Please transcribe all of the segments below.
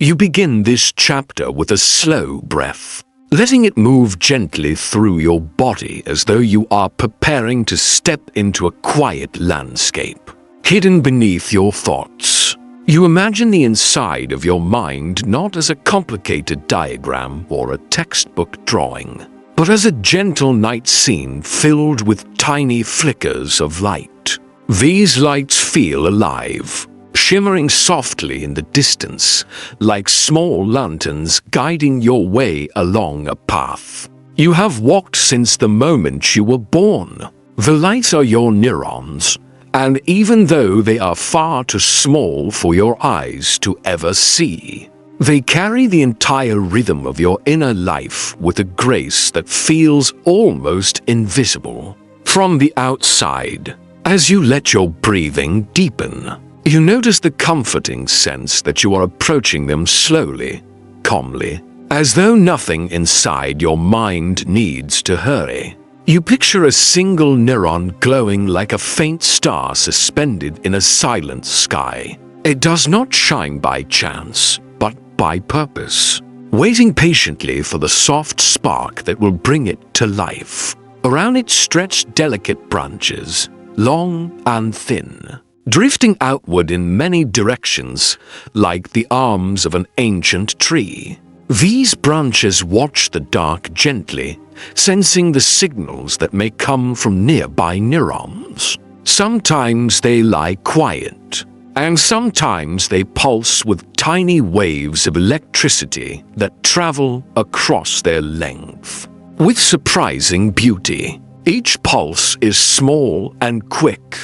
You begin this chapter with a slow breath, letting it move gently through your body as though you are preparing to step into a quiet landscape. Hidden beneath your thoughts, you imagine the inside of your mind not as a complicated diagram or a textbook drawing, but as a gentle night scene filled with tiny flickers of light. These lights feel alive, shimmering softly in the distance, like small lanterns guiding your way along a path. You have walked since the moment you were born. The lights are your neurons, and even though they are far too small for your eyes to ever see, they carry the entire rhythm of your inner life with a grace that feels almost invisible. From the outside, as you let your breathing deepen, you notice the comforting sense that you are approaching them slowly, calmly, as though nothing inside your mind needs to hurry. You picture a single neuron glowing like a faint star suspended in a silent sky. It does not shine by chance, but by purpose, waiting patiently for the soft spark that will bring it to life. Around it stretch delicate branches, long and thin, drifting outward in many directions like the arms of an ancient tree. These branches watch the dark gently, sensing the signals that may come from nearby neurons. Sometimes they lie quiet, and sometimes they pulse with tiny waves of electricity that travel across their length. With surprising beauty, each pulse is small and quick,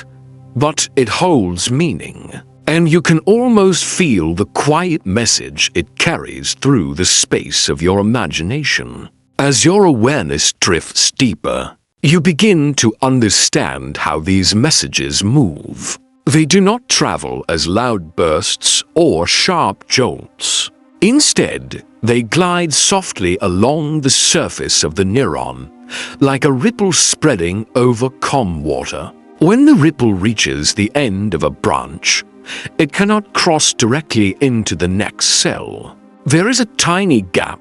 but it holds meaning, and you can almost feel the quiet message it carries through the space of your imagination. As your awareness drifts deeper, you begin to understand how these messages move. They do not travel as loud bursts or sharp jolts. Instead, they glide softly along the surface of the neuron, like a ripple spreading over calm water. When the ripple reaches the end of a branch, it cannot cross directly into the next cell. There is a tiny gap,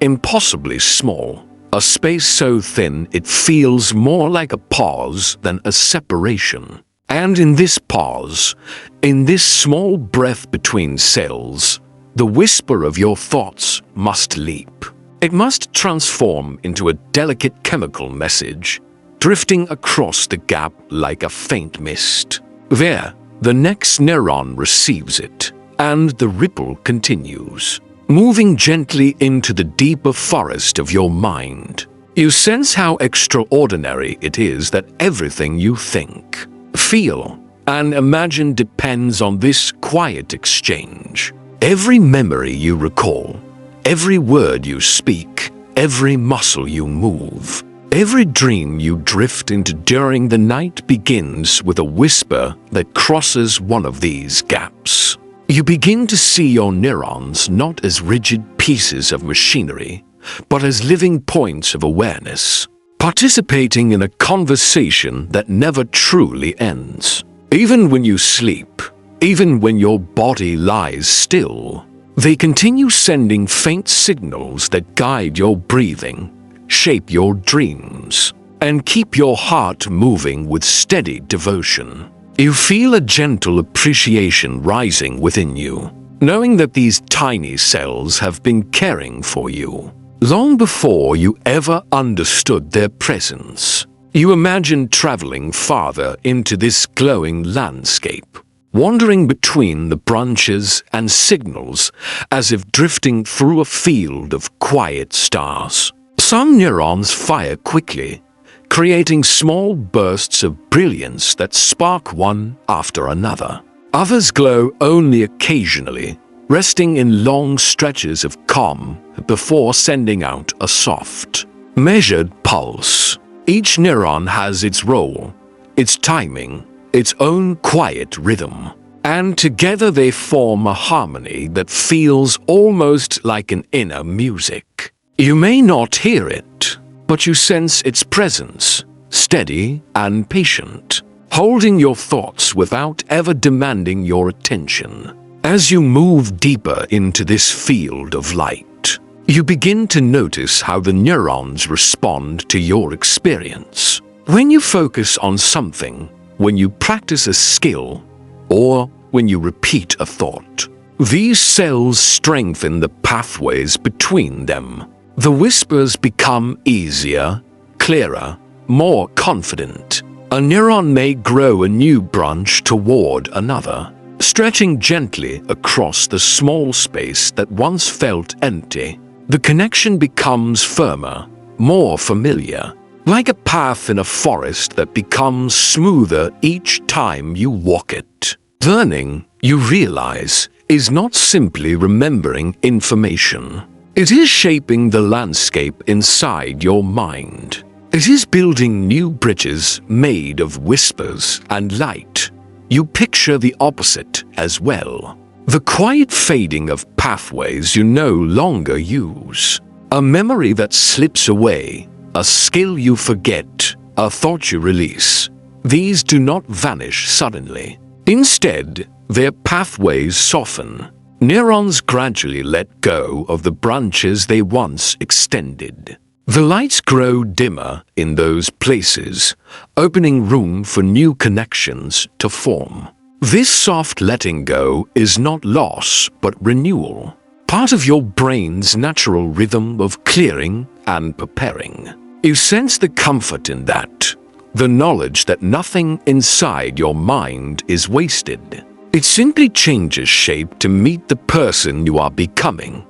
impossibly small, a space so thin it feels more like a pause than a separation. And in this pause, in this small breath between cells, the whisper of your thoughts must leap. It must transform into a delicate chemical message, drifting across the gap like a faint mist. There, the next neuron receives it, and the ripple continues, moving gently into the deeper forest of your mind. You sense how extraordinary it is that everything you think, feel, and imagine depends on this quiet exchange. Every memory you recall, every word you speak, every muscle you move, every dream you drift into during the night begins with a whisper that crosses one of these gaps. You begin to see your neurons not as rigid pieces of machinery, but as living points of awareness, participating in a conversation that never truly ends. Even when you sleep, even when your body lies still, they continue sending faint signals that guide your breathing, shape your dreams, and keep your heart moving with steady devotion. You feel a gentle appreciation rising within you, knowing that these tiny cells have been caring for you long before you ever understood their presence. You imagine traveling farther into this glowing landscape, wandering between the branches and signals as if drifting through a field of quiet stars. Some neurons fire quickly, creating small bursts of brilliance that spark one after another. Others glow only occasionally, resting in long stretches of calm before sending out a soft, measured pulse. Each neuron has its role, its timing, its own quiet rhythm, and together they form a harmony that feels almost like an inner music. You may not hear it, but you sense its presence, steady and patient, holding your thoughts without ever demanding your attention. As you move deeper into this field of light, you begin to notice how the neurons respond to your experience. When you focus on something, when you practice a skill, or when you repeat a thought, these cells strengthen the pathways between them. The whispers become easier, clearer, more confident. A neuron may grow a new branch toward another, stretching gently across the small space that once felt empty. The connection becomes firmer, more familiar, like a path in a forest that becomes smoother each time you walk it. Learning, you realize, is not simply remembering information. It is shaping the landscape inside your mind. It is building new bridges made of whispers and light. You picture the opposite as well. The quiet fading of pathways you no longer use. A memory that slips away, a skill you forget, a thought you release. These do not vanish suddenly. Instead, their pathways soften. Neurons gradually let go of the branches they once extended. The lights grow dimmer in those places, opening room for new connections to form. This soft letting go is not loss, but renewal. Part of your brain's natural rhythm of clearing and preparing. You sense the comfort in that, the knowledge that nothing inside your mind is wasted. It simply changes shape to meet the person you are becoming.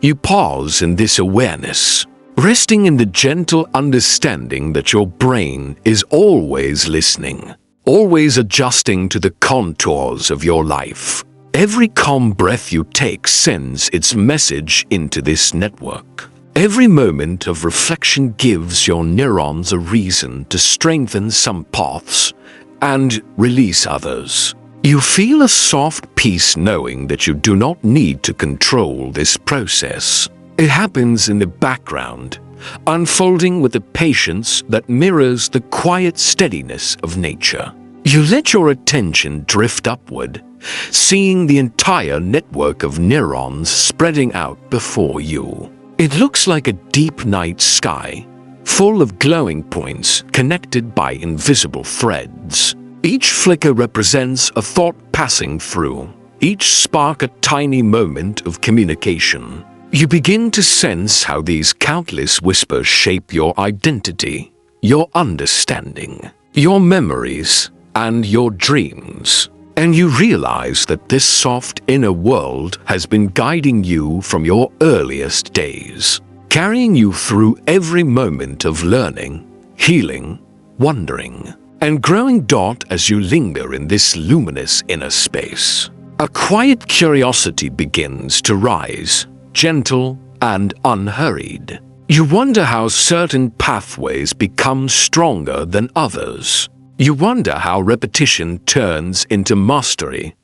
You pause in this awareness, resting in the gentle understanding that your brain is always listening, always adjusting to the contours of your life. Every calm breath you take sends its message into this network. Every moment of reflection gives your neurons a reason to strengthen some paths and release others. You feel a soft peace knowing that you do not need to control this process. It happens in the background, unfolding with a patience that mirrors the quiet steadiness of nature. You let your attention drift upward, seeing the entire network of neurons spreading out before you. It looks like a deep night sky, full of glowing points connected by invisible threads. Each flicker represents a thought passing through, each spark a tiny moment of communication. You begin to sense how these countless whispers shape your identity, your understanding, your memories, and your dreams. And you realize that this soft inner world has been guiding you from your earliest days, carrying you through every moment of learning, healing, wondering, and growing as you linger in this luminous inner space. A quiet curiosity begins to rise, gentle and unhurried. You wonder how certain pathways become stronger than others. You wonder how repetition turns into mastery,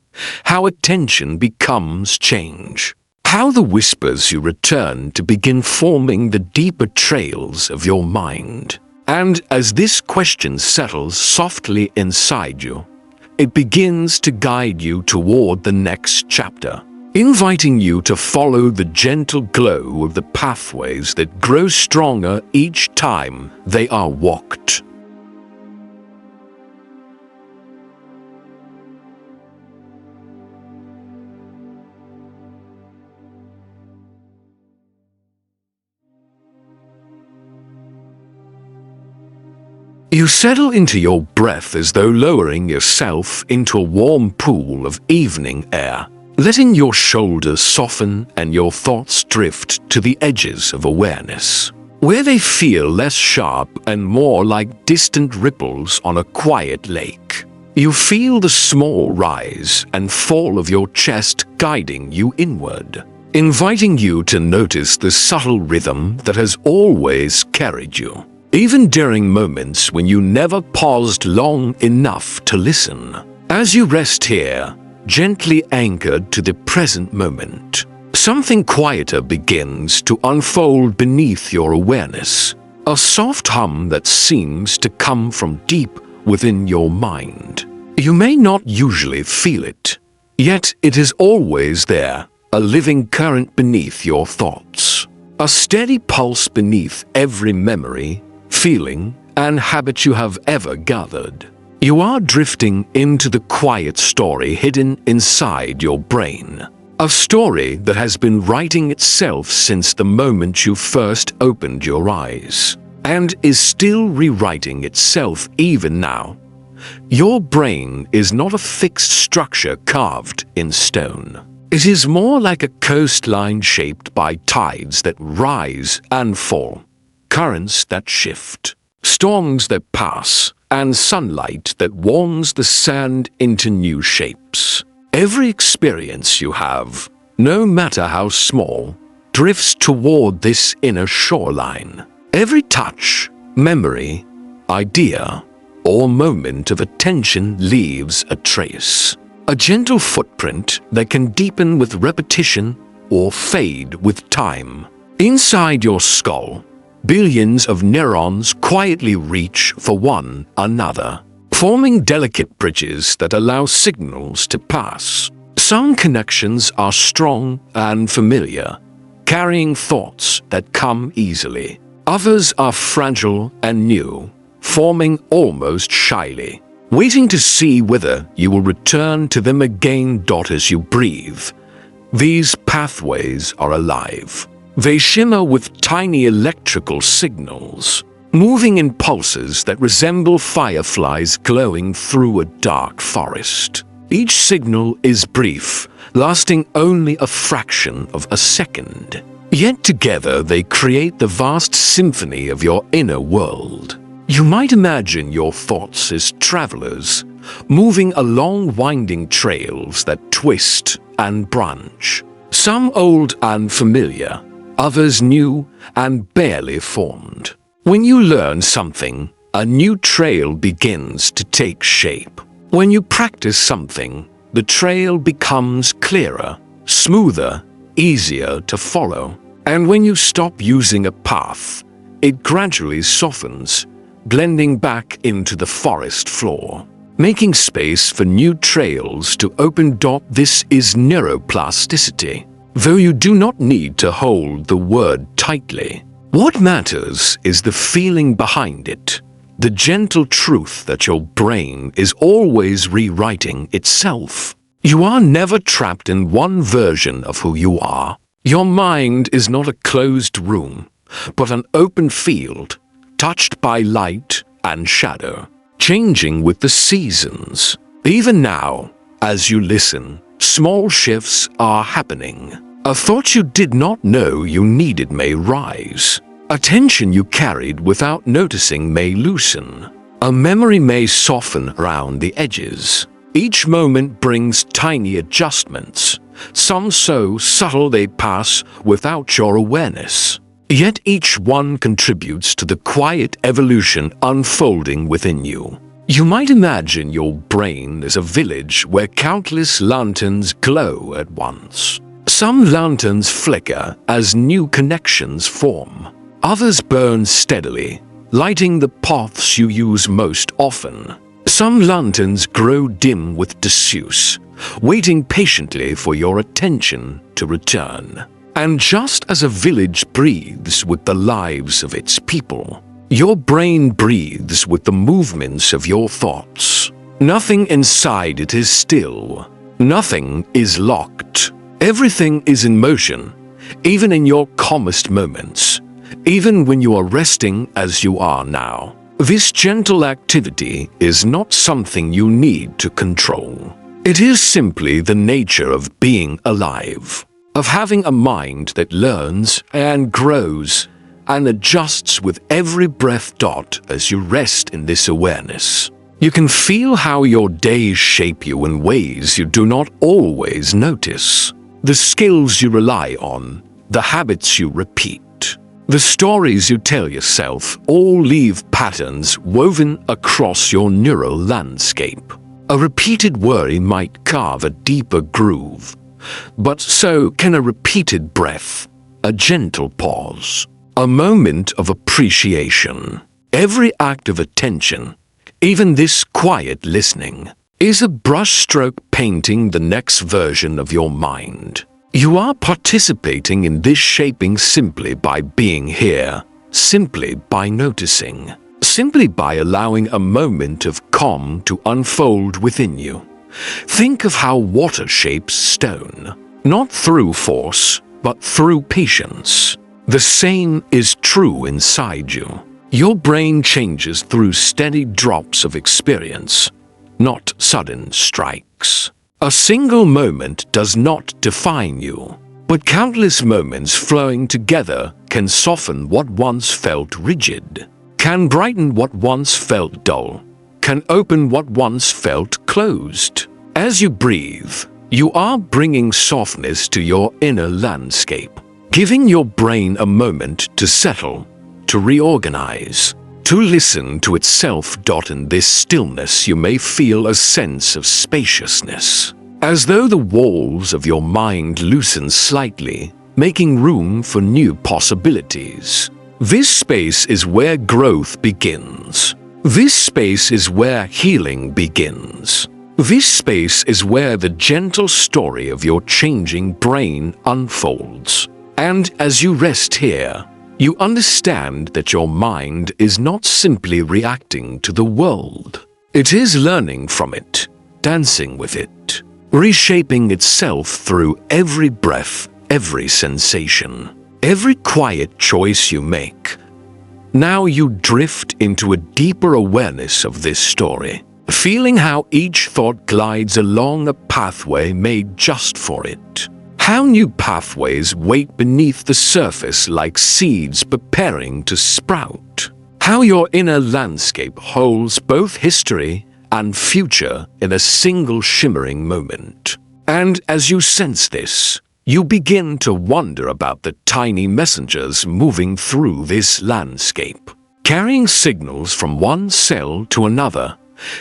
how attention becomes change, how the whispers you return to begin forming the deeper trails of your mind. And as this question settles softly inside you, it begins to guide you toward the next chapter, inviting you to follow the gentle glow of the pathways that grow stronger each time they are walked. You settle into your breath as though lowering yourself into a warm pool of evening air, letting your shoulders soften and your thoughts drift to the edges of awareness, where they feel less sharp and more like distant ripples on a quiet lake. You feel the small rise and fall of your chest guiding you inward, inviting you to notice the subtle rhythm that has always carried you, even during moments when you never paused long enough to listen. As you rest here, gently anchored to the present moment, something quieter begins to unfold beneath your awareness, a soft hum that seems to come from deep within your mind. You may not usually feel it, Yet it is always there, a living current beneath your thoughts. A steady pulse beneath every memory, feeling, and habit you have ever gathered. You are drifting into the quiet story hidden inside your brain. A story that has been writing itself since the moment you first opened your eyes, and is still rewriting itself even now. Your brain is not a fixed structure carved in stone. It is more like a coastline shaped by tides that rise and fall, currents that shift, storms that pass, and sunlight that warms the sand into new shapes. Every experience you have, no matter how small, drifts toward this inner shoreline. Every touch, memory, idea, or moment of attention leaves a trace. A gentle footprint that can deepen with repetition or fade with time. Inside your skull, billions of neurons quietly reach for one another, forming delicate bridges that allow signals to pass. Some connections are strong and familiar, carrying thoughts that come easily. Others are fragile and new, forming almost shyly, waiting to see whether you will return to them again. As you breathe, these pathways are alive. They shimmer with tiny electrical signals, moving in pulses that resemble fireflies glowing through a dark forest. Each signal is brief, lasting only a fraction of a second. Yet together they create the vast symphony of your inner world. You might imagine your thoughts as travelers, moving along winding trails that twist and branch. Some old and familiar, others new and barely formed. When you learn something, a new trail begins to take shape. When you practice something, the trail becomes clearer, smoother, easier to follow. And when you stop using a path, it gradually softens, blending back into the forest floor, making space for new trails to open. This is neuroplasticity, though you do not need to hold the word tightly. What matters is the feeling behind it, the gentle truth that your brain is always rewriting itself. You are never trapped in one version of who you are. Your mind is not a closed room, but an open field, touched by light and shadow, changing with the seasons. Even now, as you listen, small shifts are happening. A thought you did not know you needed may rise. A tension you carried without noticing may loosen. A memory may soften around the edges. Each moment brings tiny adjustments, some so subtle they pass without your awareness. Yet each one contributes to the quiet evolution unfolding within you. You might imagine your brain as a village where countless lanterns glow at once. Some lanterns flicker as new connections form. Others burn steadily, lighting the paths you use most often. Some lanterns grow dim with disuse, waiting patiently for your attention to return. And just as a village breathes with the lives of its people, your brain breathes with the movements of your thoughts. Nothing inside it is still. Nothing is locked. Everything is in motion, even in your calmest moments, even when you are resting as you are now. This gentle activity is not something you need to control. It is simply the nature of being alive, of having a mind that learns and grows and adjusts with every breath. As you rest in this awareness, you can feel how your days shape you in ways you do not always notice. The skills you rely on, the habits you repeat, the stories you tell yourself all leave patterns woven across your neural landscape. A repeated worry might carve a deeper groove, but so can a repeated breath, a gentle pause, a moment of appreciation. Every act of attention, even this quiet listening, is a brushstroke painting the next version of your mind. You are participating in this shaping simply by being here, simply by noticing, simply by allowing a moment of calm to unfold within you. Think of how water shapes stone, not through force, but through patience. The same is true inside you. Your brain changes through steady drops of experience, not sudden strikes. A single moment does not define you, but countless moments flowing together can soften what once felt rigid, can brighten what once felt dull, can open what once felt closed. As you breathe, you are bringing softness to your inner landscape, giving your brain a moment to settle, to reorganize, to listen to itself. In this stillness you may feel a sense of spaciousness, as though the walls of your mind loosen slightly, making room for new possibilities. This space is where growth begins. This space is where healing begins. This space is where the gentle story of your changing brain unfolds. And as you rest here, you understand that your mind is not simply reacting to the world. It is learning from it, dancing with it, reshaping itself through every breath, every sensation, every quiet choice you make. Now you drift into a deeper awareness of this story, feeling how each thought glides along a pathway made just for it. How new pathways wait beneath the surface like seeds preparing to sprout. How your inner landscape holds both history and future in a single shimmering moment. And as you sense this, you begin to wonder about the tiny messengers moving through this landscape, carrying signals from one cell to another,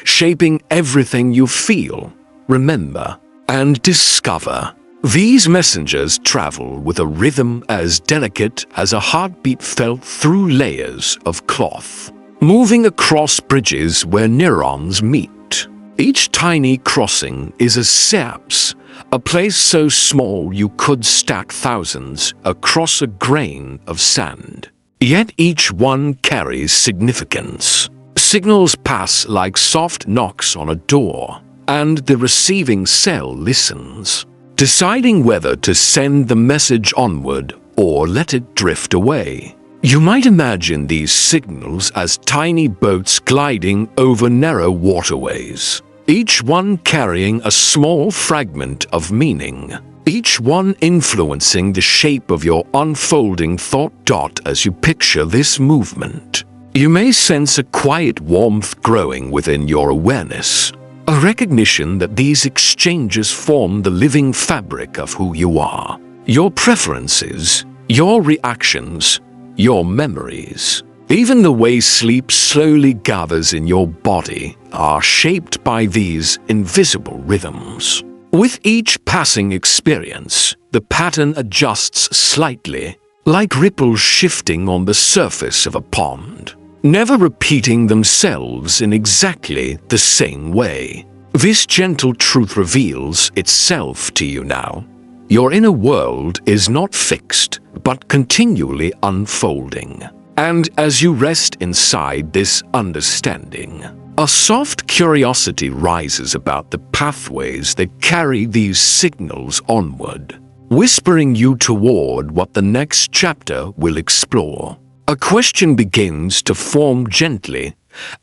shaping everything you feel, remember, and discover. These messengers travel with a rhythm as delicate as a heartbeat felt through layers of cloth, moving across bridges where neurons meet. Each tiny crossing is a synapse, a place so small you could stack thousands across a grain of sand. Yet each one carries significance. Signals pass like soft knocks on a door, and the receiving cell listens, deciding whether to send the message onward or let it drift away. You might imagine these signals as tiny boats gliding over narrow waterways, each one carrying a small fragment of meaning, each one influencing the shape of your unfolding thought. As you picture this movement, you may sense a quiet warmth growing within your awareness, a recognition that these exchanges form the living fabric of who you are. Your preferences, your reactions, your memories, even the way sleep slowly gathers in your body are shaped by these invisible rhythms. With each passing experience, the pattern adjusts slightly, like ripples shifting on the surface of a pond, never repeating themselves in exactly the same way. This gentle truth reveals itself to you now. Your inner world is not fixed, but continually unfolding. And as you rest inside this understanding, a soft curiosity rises about the pathways that carry these signals onward, whispering you toward what the next chapter will explore. A question begins to form gently,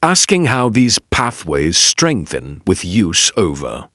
asking how these pathways strengthen with use over.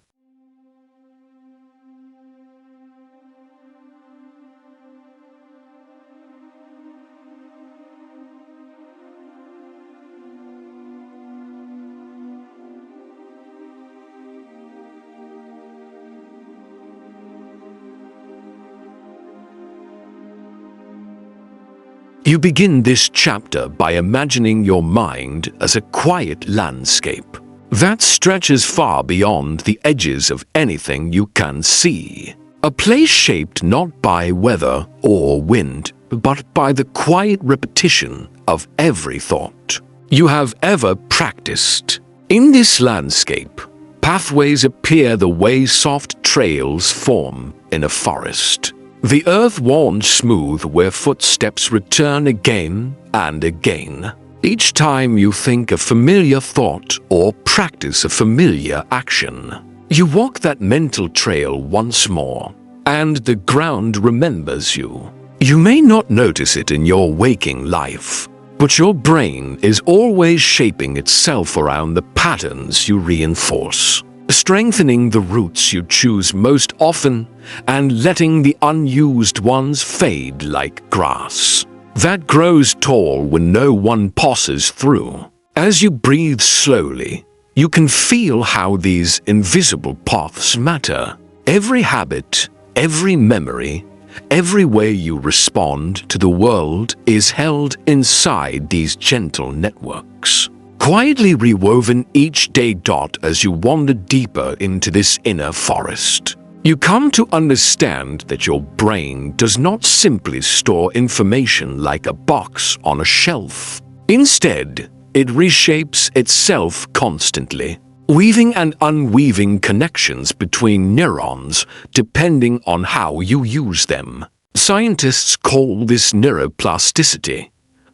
You begin this chapter by imagining your mind as a quiet landscape that stretches far beyond the edges of anything you can see. A place shaped not by weather or wind, but by the quiet repetition of every thought you have ever practiced. In this landscape, Pathways appear the way soft trails form in a forest. The earth worn smooth where footsteps return again and again. Each time you think a familiar thought or practice a familiar action, you walk that mental trail once more, and the ground remembers you. You may not notice it in your waking life, but your brain is always shaping itself around the patterns you reinforce, strengthening the roots you choose most often and letting the unused ones fade like grass that grows tall when no one passes through. As you breathe slowly, you can feel how these invisible paths matter. Every habit, every memory, every way you respond to the world is held inside these gentle networks, quietly rewoven each day. As you wander deeper into this inner forest, you come to understand that your brain does not simply store information like a box on a shelf. Instead, it reshapes itself constantly, weaving and unweaving connections between neurons depending on how you use them. Scientists call this neuroplasticity,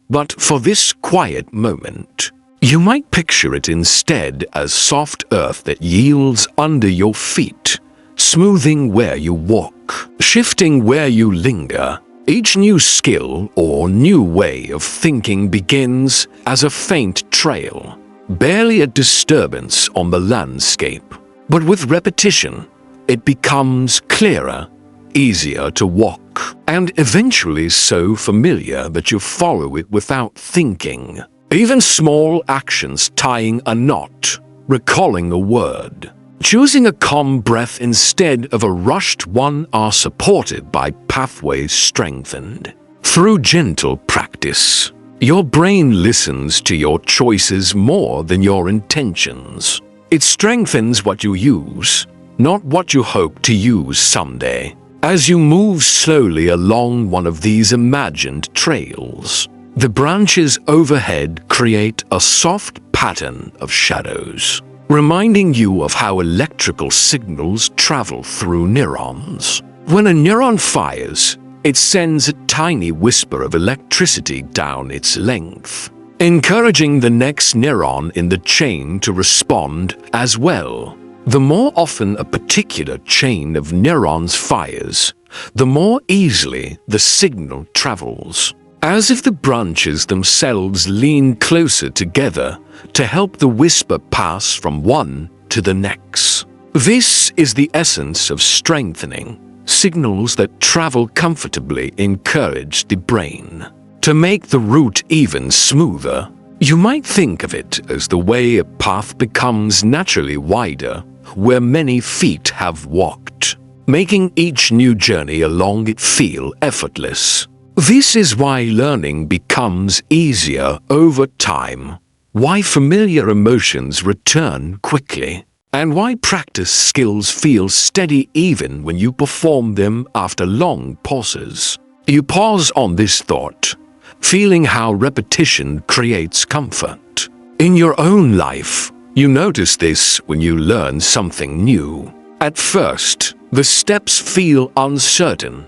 but for this quiet moment, you might picture it instead as soft earth that yields under your feet, smoothing where you walk, shifting where you linger. Each new skill or new way of thinking begins as a faint trail, barely a disturbance on the landscape. But with repetition, it becomes clearer, easier to walk, and eventually so familiar that you follow it without thinking. Even small actions, tying a knot, recalling a word, choosing a calm breath instead of a rushed one are supported by pathways strengthened. Through gentle practice, your brain listens to your choices more than your intentions. It strengthens what you use, not what you hope to use someday. As you move slowly along one of these imagined trails, the branches overhead create a soft pattern of shadows, reminding you of how electrical signals travel through neurons. When a neuron fires, it sends a tiny whisper of electricity down its length, encouraging the next neuron in the chain to respond as well. The more often a particular chain of neurons fires, the more easily the signal travels, as if the branches themselves lean closer together to help the whisper pass from one to the next. This is the essence of strengthening. Signals that travel comfortably encourage the brain to make the route even smoother. You might think of it as the way a path becomes naturally wider where many feet have walked, making each new journey along it feel effortless. This is why learning becomes easier over time, why familiar emotions return quickly, and why practice skills feel steady even when you perform them after long pauses. You pause on this thought, feeling how repetition creates comfort. In your own life, you notice this when you learn something new. At first, the steps feel uncertain,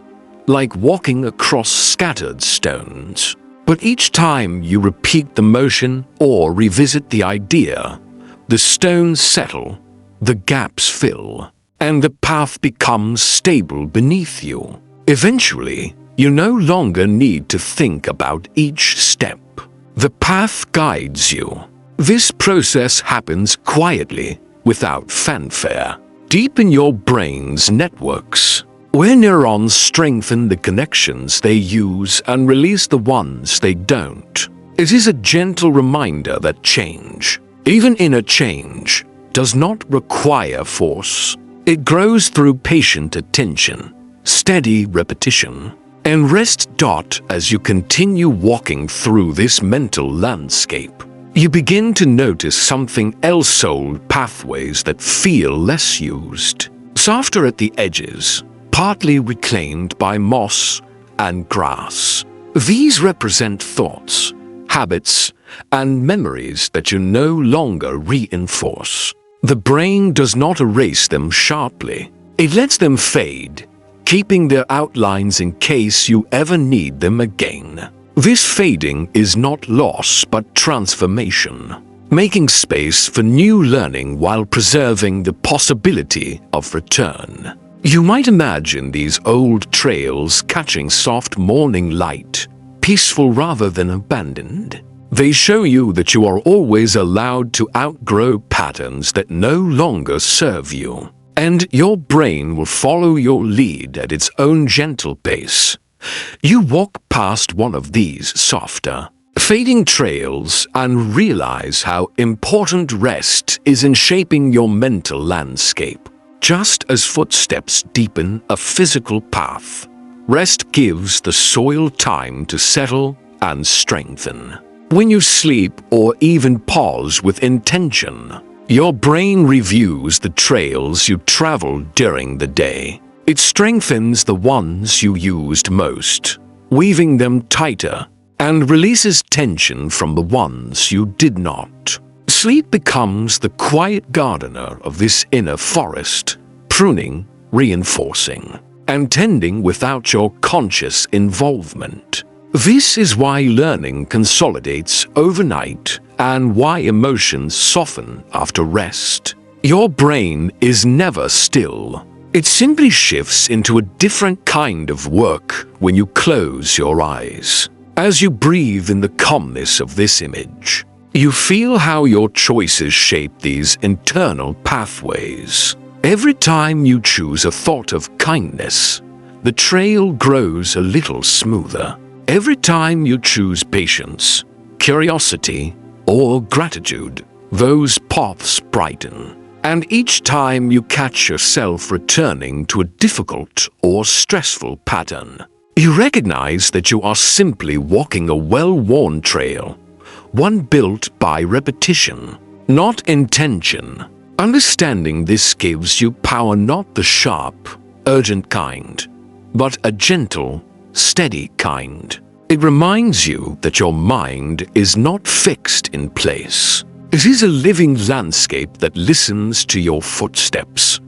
like walking across scattered stones. But each time you repeat the motion or revisit the idea, the stones settle, the gaps fill, and the path becomes stable beneath you. Eventually, you no longer need to think about each step. The path guides you. This process happens quietly, without fanfare, deep in your brain's networks, where neurons strengthen the connections they use and release the ones they don't. It is a gentle reminder that change, even inner change, does not require force. It grows through patient attention, steady repetition, and rest. As you continue walking through this mental landscape, you begin to notice something else: old pathways that feel less used, softer at the edges, partly reclaimed by moss and grass. These represent thoughts, habits, and memories that you no longer reinforce. The brain does not erase them sharply. It lets them fade, keeping their outlines in case you ever need them again. This fading is not loss but transformation, making space for new learning while preserving the possibility of return. You might imagine these old trails catching soft morning light, peaceful rather than abandoned. They show you that you are always allowed to outgrow patterns that no longer serve you, and your brain will follow your lead at its own gentle pace. You walk past one of these softer, fading trails and realize how important rest is in shaping your mental landscape. Just as footsteps deepen a physical path, rest gives the soil time to settle and strengthen. When you sleep or even pause with intention, your brain reviews the trails you traveled during the day. It strengthens the ones you used most, weaving them tighter, and releases tension from the ones you did not. Sleep becomes the quiet gardener of this inner forest, pruning, reinforcing, and tending without your conscious involvement. This is why learning consolidates overnight and why emotions soften after rest. Your brain is never still. It simply shifts into a different kind of work when you close your eyes. As you breathe in the calmness of this image, you feel how your choices shape these internal pathways. Every time you choose a thought of kindness, the trail grows a little smoother. Every time you choose patience, curiosity, or gratitude, those paths brighten. And each time you catch yourself returning to a difficult or stressful pattern, you recognize that you are simply walking a well-worn trail, one built by repetition, not intention. Understanding this gives you power, not the sharp, urgent kind, but a gentle, steady kind. It reminds you that your mind is not fixed in place. It is a living landscape that listens to your footsteps.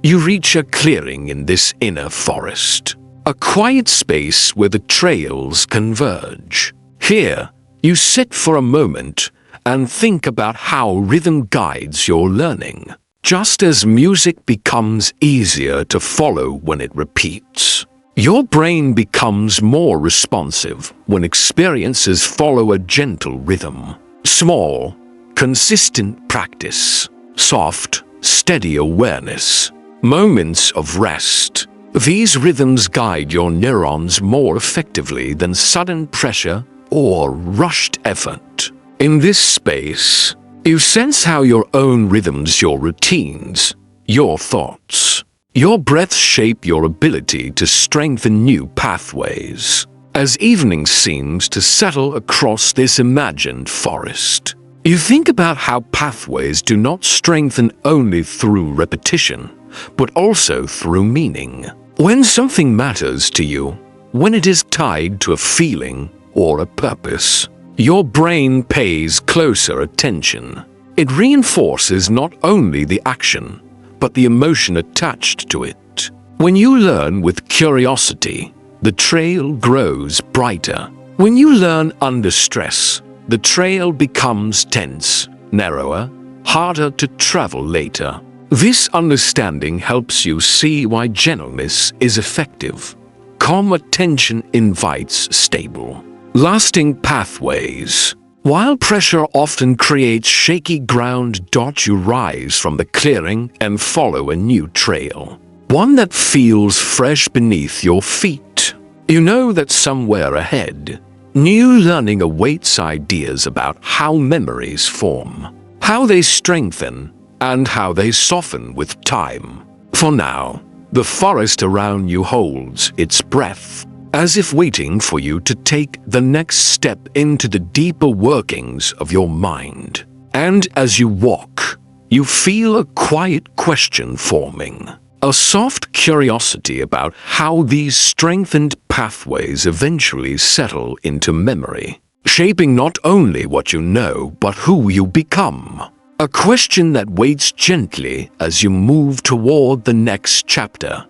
You reach a clearing in this inner forest, a quiet space where the trails converge. Here, you sit for a moment and think about how rhythm guides your learning, just as music becomes easier to follow when it repeats. Your brain becomes more responsive when experiences follow a gentle rhythm. Small, consistent practice, soft, steady awareness, moments of rest. These rhythms guide your neurons more effectively than sudden pressure or rushed effort. In this space, you sense how your own rhythms, your routines, your thoughts, your breath shape your ability to strengthen new pathways. As evening seems to settle across this imagined forest, you think about how pathways do not strengthen only through repetition, but also through meaning. When something matters to you, when it is tied to a feeling or a purpose, your brain pays closer attention. It reinforces not only the action, but the emotion attached to it. When you learn with curiosity, the trail grows brighter. When you learn under stress, the trail becomes tense, narrower, harder to travel later. This understanding helps you see why gentleness is effective. Calm attention invites stable, lasting pathways. While pressure often creates shaky ground, you rise from the clearing and follow a new trail, one that feels fresh beneath your feet. You know that somewhere ahead, new learning awaits, ideas about how memories form, how they strengthen, and how they soften with time. For now, the forest around you holds its breath, as if waiting for you to take the next step into the deeper workings of your mind. And as you walk, you feel a quiet question forming, a soft curiosity about how these strengthened pathways eventually settle into memory, shaping not only what you know, but who you become. A question that waits gently as you move toward the next chapter.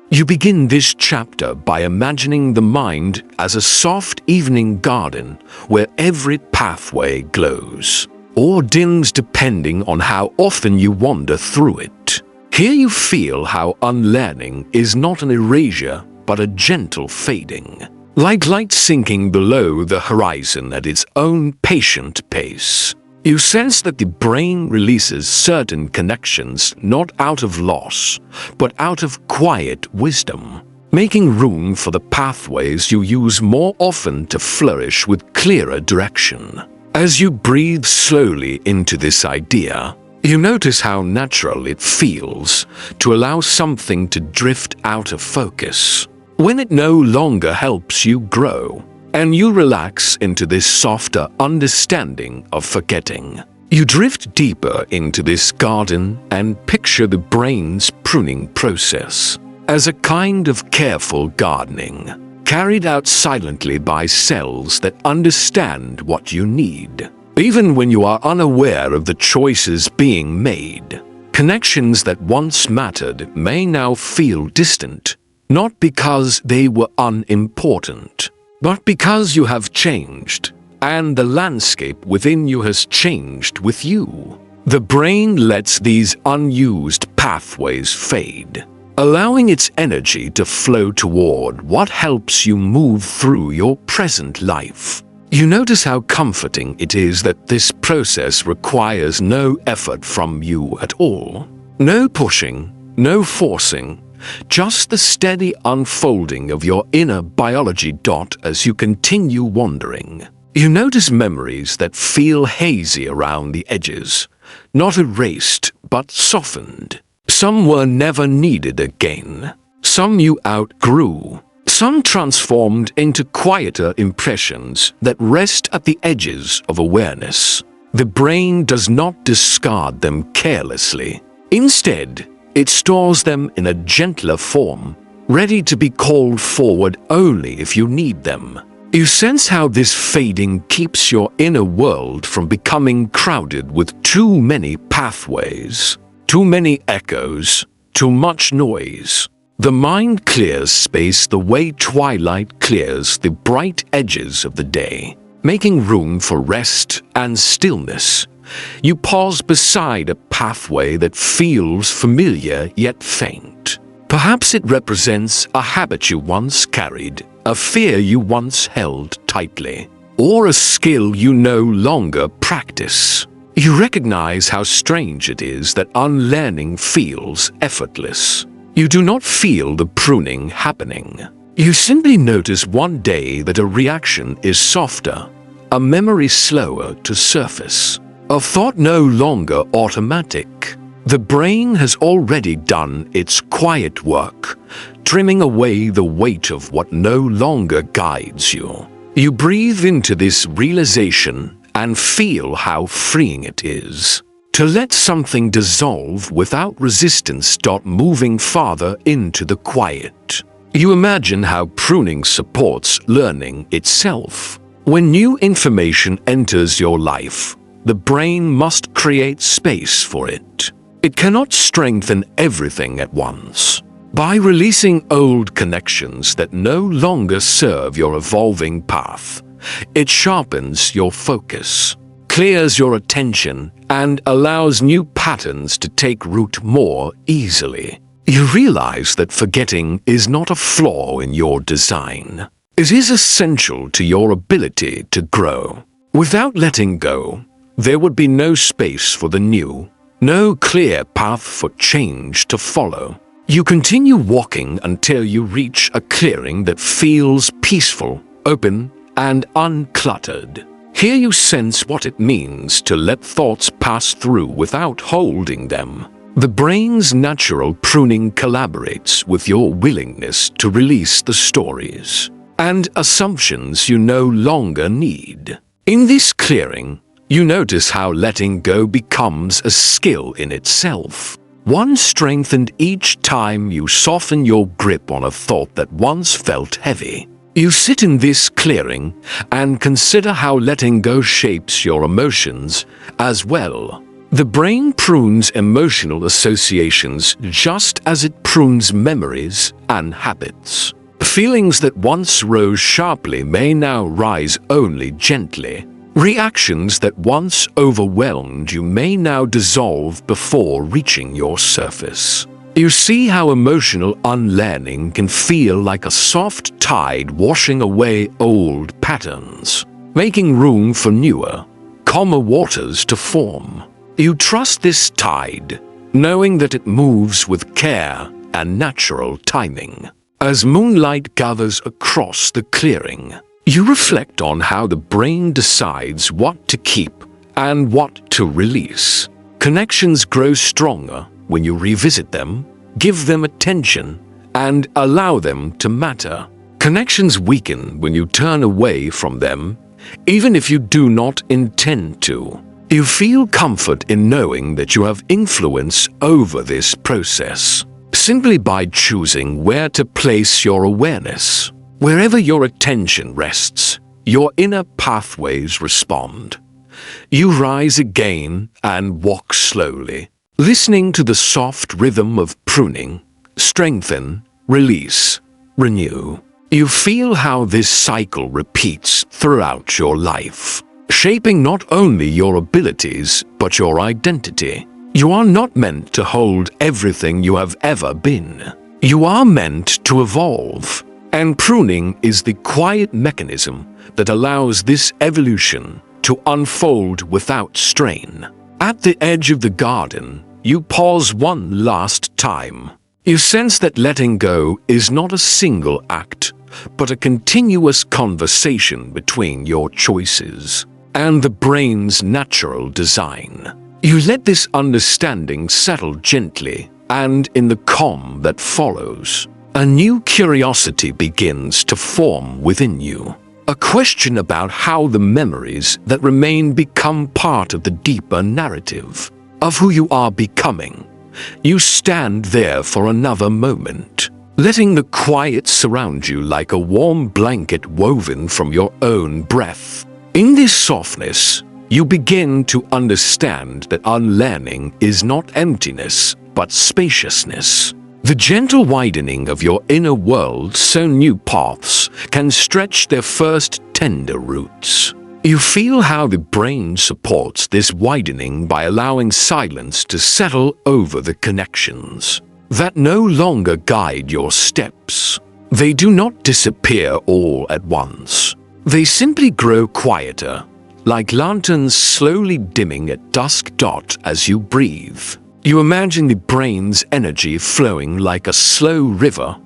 You begin this chapter by imagining the mind as a soft evening garden where every pathway glows, or dims depending on how often you wander through it. Here you feel how unlearning is not an erasure but a gentle fading, like light sinking below the horizon at its own patient pace. You sense that the brain releases certain connections not out of loss, but out of quiet wisdom, making room for the pathways you use more often to flourish with clearer direction. As you breathe slowly into this idea, you notice how natural it feels to allow something to drift out of focus when it no longer helps you grow. And you relax into this softer understanding of forgetting. You drift deeper into this garden and picture the brain's pruning process as a kind of careful gardening, carried out silently by cells that understand what you need. Even when you are unaware of the choices being made, connections that once mattered may now feel distant, not because they were unimportant, but because you have changed, and the landscape within you has changed with you. The brain lets these unused pathways fade, allowing its energy to flow toward what helps you move through your present life. You notice how comforting it is that this process requires no effort from you at all. No pushing, no forcing, just the steady unfolding of your inner biology as you continue wandering. You notice memories that feel hazy around the edges, not erased but softened. Some were never needed again. Some you outgrew. Some transformed into quieter impressions that rest at the edges of awareness. The brain does not discard them carelessly. Instead, it stores them in a gentler form, ready to be called forward only if you need them. You sense how this fading keeps your inner world from becoming crowded with too many pathways, too many echoes, too much noise. The mind clears space the way twilight clears the bright edges of the day, making room for rest and stillness. You pause beside a pathway that feels familiar yet faint. Perhaps it represents a habit you once carried, a fear you once held tightly, or a skill you no longer practice. You recognize how strange it is that unlearning feels effortless. You do not feel the pruning happening. You simply notice one day that a reaction is softer, a memory slower to surface, a thought no longer automatic. The brain has already done its quiet work, trimming away the weight of what no longer guides you. You breathe into this realization and feel how freeing it is to let something dissolve without resistance. Moving farther into the quiet. You imagine how pruning supports learning itself. When new information enters your life, the brain must create space for it. It cannot strengthen everything at once. By releasing old connections that no longer serve your evolving path, it sharpens your focus, clears your attention, and allows new patterns to take root more easily. You realize that forgetting is not a flaw in your design. It is essential to your ability to grow. Without letting go, there would be no space for the new, no clear path for change to follow. You continue walking until you reach a clearing that feels peaceful, open, and uncluttered. Here you sense what it means to let thoughts pass through without holding them. The brain's natural pruning collaborates with your willingness to release the stories and assumptions you no longer need. In this clearing, you notice how letting go becomes a skill in itself. One strengthened each time you soften your grip on a thought that once felt heavy. You sit in this clearing and consider how letting go shapes your emotions as well. The brain prunes emotional associations just as it prunes memories and habits. Feelings that once rose sharply may now rise only gently. Reactions that once overwhelmed you may now dissolve before reaching your surface. You see how emotional unlearning can feel like a soft tide washing away old patterns, making room for newer, calmer waters to form. You trust this tide, knowing that it moves with care and natural timing. As moonlight gathers across the clearing, you reflect on how the brain decides what to keep and what to release. Connections grow stronger when you revisit them, give them attention, and allow them to matter. Connections weaken when you turn away from them, even if you do not intend to. You feel comfort in knowing that you have influence over this process, simply by choosing where to place your awareness. Wherever your attention rests, your inner pathways respond. You rise again and walk slowly, listening to the soft rhythm of pruning, strengthen, release, renew. You feel how this cycle repeats throughout your life, shaping not only your abilities but your identity. You are not meant to hold everything you have ever been. You are meant to evolve. And pruning is the quiet mechanism that allows this evolution to unfold without strain. At the edge of the garden, you pause one last time. You sense that letting go is not a single act, but a continuous conversation between your choices and the brain's natural design. You let this understanding settle gently, and in the calm that follows, a new curiosity begins to form within you. A question about how the memories that remain become part of the deeper narrative of who you are becoming. You stand there for another moment, letting the quiet surround you like a warm blanket woven from your own breath. In this softness, you begin to understand that unlearning is not emptiness, but spaciousness. The gentle widening of your inner world so new paths can stretch their first tender roots. You feel how the brain supports this widening by allowing silence to settle over the connections that no longer guide your steps. They do not disappear all at once. They simply grow quieter, like lanterns slowly dimming at dusk as you breathe. You imagine the brain's energy flowing like a slow river,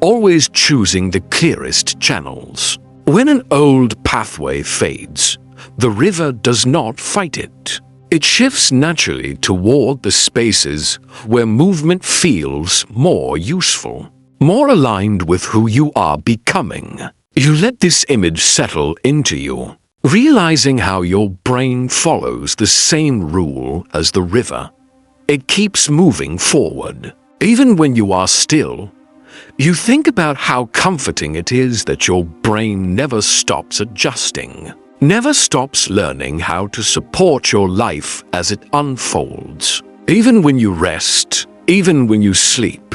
always choosing the clearest channels. When an old pathway fades, the river does not fight it. It shifts naturally toward the spaces where movement feels more useful, more aligned with who you are becoming. You let this image settle into you, realizing how your brain follows the same rule as the river. It keeps moving forward. Even when you are still, you think about how comforting it is that your brain never stops adjusting, never stops learning how to support your life as it unfolds. Even when you rest, even when you sleep,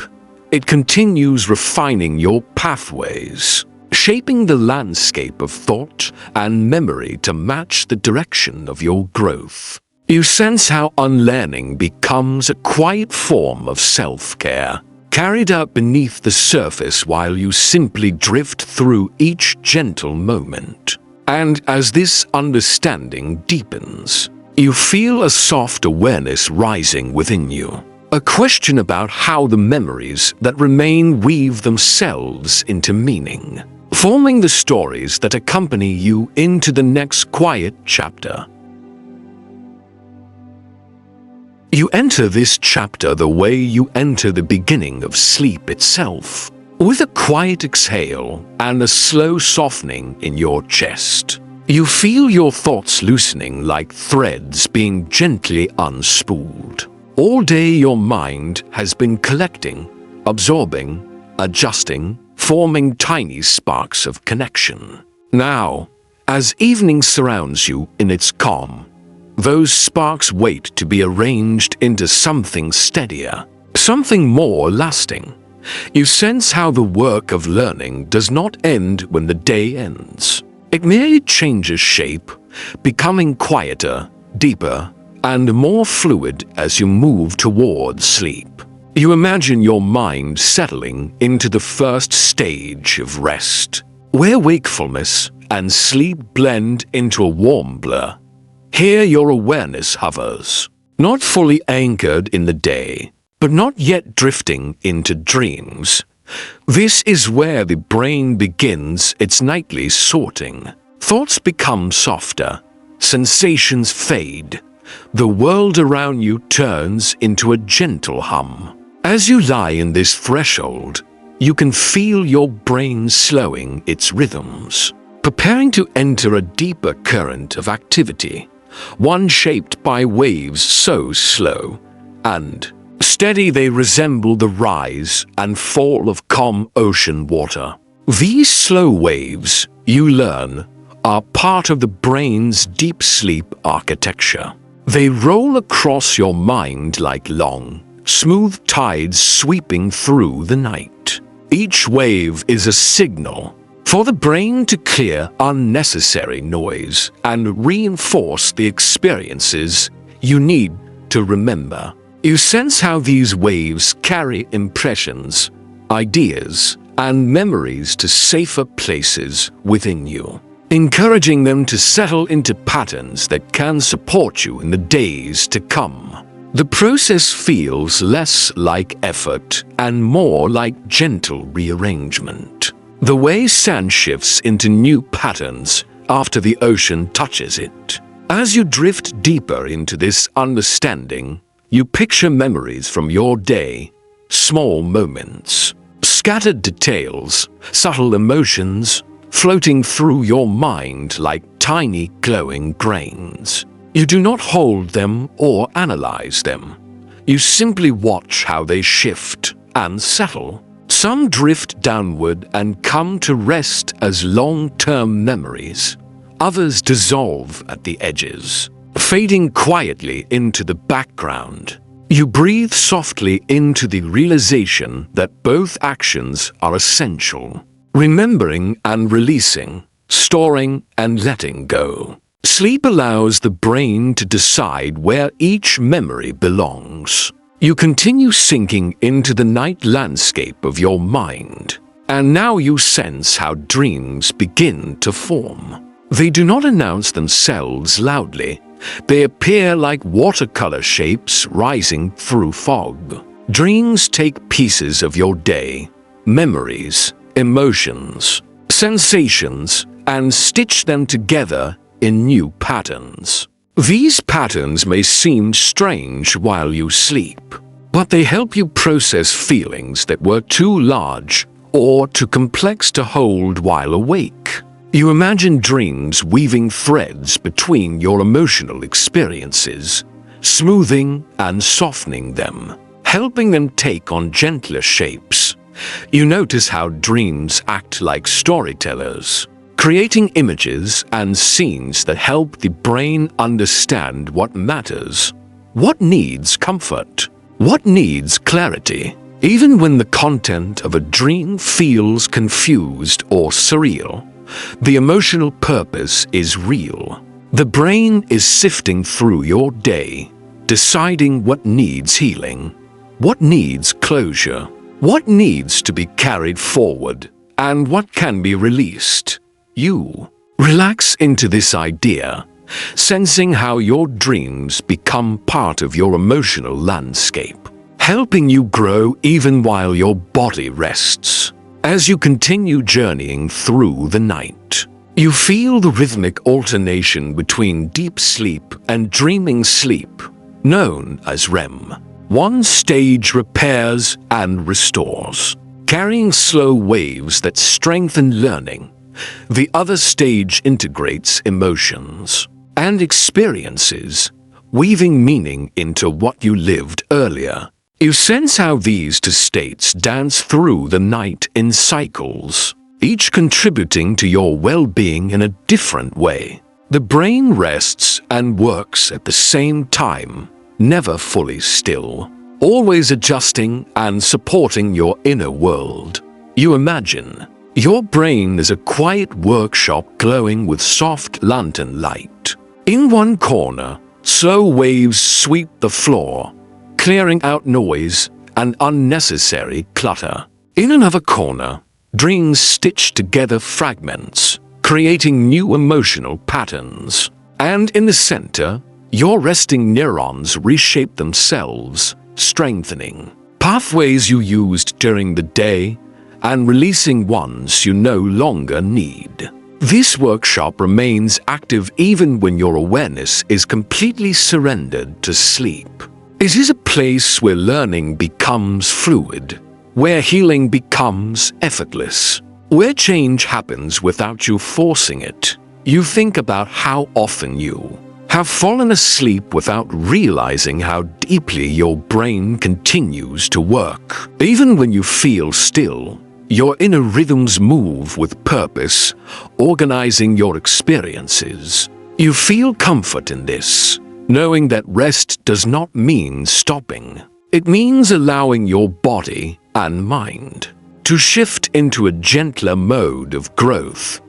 it continues refining your pathways, shaping the landscape of thought and memory to match the direction of your growth. You sense how unlearning becomes a quiet form of self-care, carried out beneath the surface while you simply drift through each gentle moment. And as this understanding deepens, you feel a soft awareness rising within you, a question about how the memories that remain weave themselves into meaning, forming the stories that accompany you into the next quiet chapter. You enter this chapter the way you enter the beginning of sleep itself, with a quiet exhale and a slow softening in your chest. You feel your thoughts loosening like threads being gently unspooled. All day your mind has been collecting, absorbing, adjusting, forming tiny sparks of connection. Now, as evening surrounds you in its calm, those sparks wait to be arranged into something steadier, something more lasting. You sense how the work of learning does not end when the day ends. It merely changes shape, becoming quieter, deeper, and more fluid as you move towards sleep. You imagine your mind settling into the first stage of rest, where wakefulness and sleep blend into a warm blur. Here your awareness hovers, not fully anchored in the day, but not yet drifting into dreams. This is where the brain begins its nightly sorting. Thoughts become softer, sensations fade, the world around you turns into a gentle hum. As you lie in this threshold, you can feel your brain slowing its rhythms, preparing to enter a deeper current of activity, one shaped by waves so slow and steady they resemble the rise and fall of calm ocean water. These slow waves, you learn, are part of the brain's deep sleep architecture. They roll across your mind like long, smooth tides sweeping through the night. Each wave is a signal for the brain to clear unnecessary noise and reinforce the experiences you need to remember. You sense how these waves carry impressions, ideas, and memories to safer places within you, encouraging them to settle into patterns that can support you in the days to come. The process feels less like effort and more like gentle rearrangement. The way sand shifts into new patterns after the ocean touches it. As you drift deeper into this understanding, you picture memories from your day, small moments, scattered details, subtle emotions, floating through your mind like tiny glowing grains. You do not hold them or analyze them. You simply watch how they shift and settle. Some drift downward and come to rest as long-term memories. Others dissolve at the edges, fading quietly into the background. You breathe softly into the realization that both actions are essential. Remembering and releasing, storing and letting go. Sleep allows the brain to decide where each memory belongs. You continue sinking into the night landscape of your mind, and now you sense how dreams begin to form. They do not announce themselves loudly. They appear like watercolor shapes rising through fog. Dreams take pieces of your day, memories, emotions, sensations, and stitch them together in new patterns. These patterns may seem strange while you sleep, but they help you process feelings that were too large or too complex to hold while awake. You imagine dreams weaving threads between your emotional experiences, smoothing and softening them, helping them take on gentler shapes. You notice how dreams act like storytellers, creating images and scenes that help the brain understand what matters, what needs comfort, what needs clarity. Even when the content of a dream feels confused or surreal, the emotional purpose is real. The brain is sifting through your day, deciding what needs healing, what needs closure, what needs to be carried forward, and what can be released. You relax into this idea, sensing how your dreams become part of your emotional landscape, helping you grow even while your body rests. As you continue journeying through the night, you feel the rhythmic alternation between deep sleep and dreaming sleep, known as REM. One stage repairs and restores, carrying slow waves that strengthen learning. The other stage integrates emotions and experiences, weaving meaning into what you lived earlier. You sense how these two states dance through the night in cycles, each contributing to your well-being in a different way. The brain rests and works at the same time, never fully still, always adjusting and supporting your inner world. You imagine your brain is a quiet workshop glowing with soft lantern light. In one corner, slow waves sweep the floor, clearing out noise and unnecessary clutter. In another corner, dreams stitch together fragments, creating new emotional patterns. And in the center, your resting neurons reshape themselves, strengthening pathways you used during the day and releasing ones you no longer need. This workshop remains active even when your awareness is completely surrendered to sleep. It is a place where learning becomes fluid, where healing becomes effortless, where change happens without you forcing it. You think about how often you have fallen asleep without realizing how deeply your brain continues to work. Even when you feel still, your inner rhythms move with purpose, organizing your experiences. You feel comfort in this, knowing that rest does not mean stopping. It means allowing your body and mind to shift into a gentler mode of growth.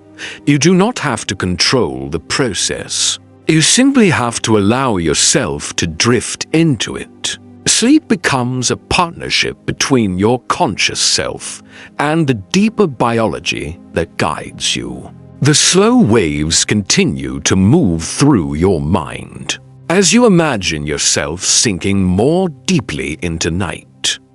You do not have to control the process. You simply have to allow yourself to drift into it. Sleep becomes a partnership between your conscious self and the deeper biology that guides you. The slow waves continue to move through your mind as you imagine yourself sinking more deeply into night.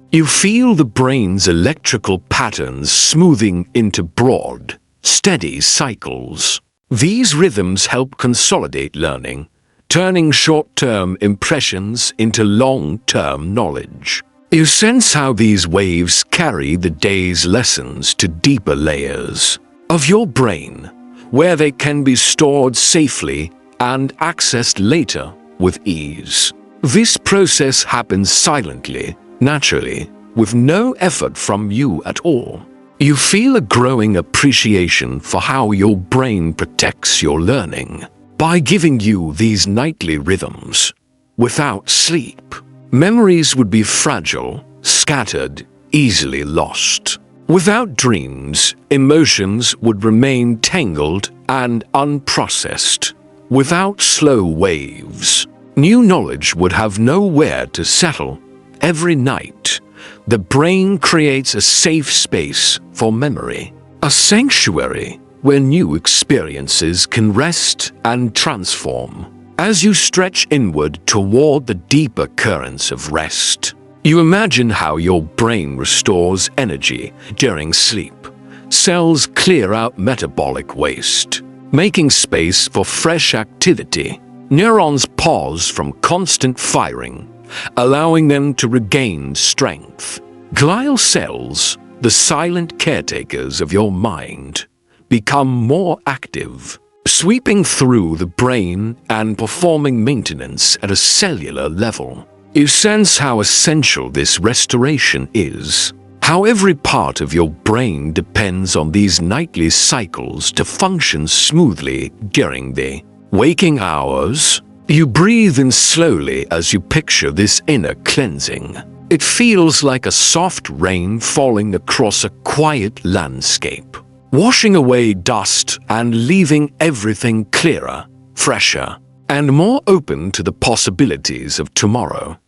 You feel the brain's electrical patterns smoothing into broad, steady cycles. These rhythms help consolidate learning, turning short-term impressions into long-term knowledge. You sense how these waves carry the day's lessons to deeper layers of your brain, where they can be stored safely and accessed later with ease. This process happens silently, naturally, with no effort from you at all. You feel a growing appreciation for how your brain protects your learning by giving you these nightly rhythms. Without sleep, memories would be fragile, scattered, easily lost. Without dreams, emotions would remain tangled and unprocessed. Without slow waves, new knowledge would have nowhere to settle. Every night, the brain creates a safe space for memory, a sanctuary where new experiences can rest and transform. As you stretch inward toward the deeper currents of rest, you imagine how your brain restores energy during sleep. Cells clear out metabolic waste, making space for fresh activity. Neurons pause from constant firing, allowing them to regain strength. Glial cells, the silent caretakers of your mind, become more active, sweeping through the brain and performing maintenance at a cellular level. You sense how essential this restoration is, how every part of your brain depends on these nightly cycles to function smoothly during the waking hours. You breathe in slowly as you picture this inner cleansing. It feels like a soft rain falling across a quiet landscape, washing away dust and leaving everything clearer, fresher, and more open to the possibilities of tomorrow.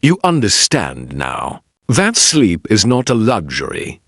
You understand now that sleep is not a luxury.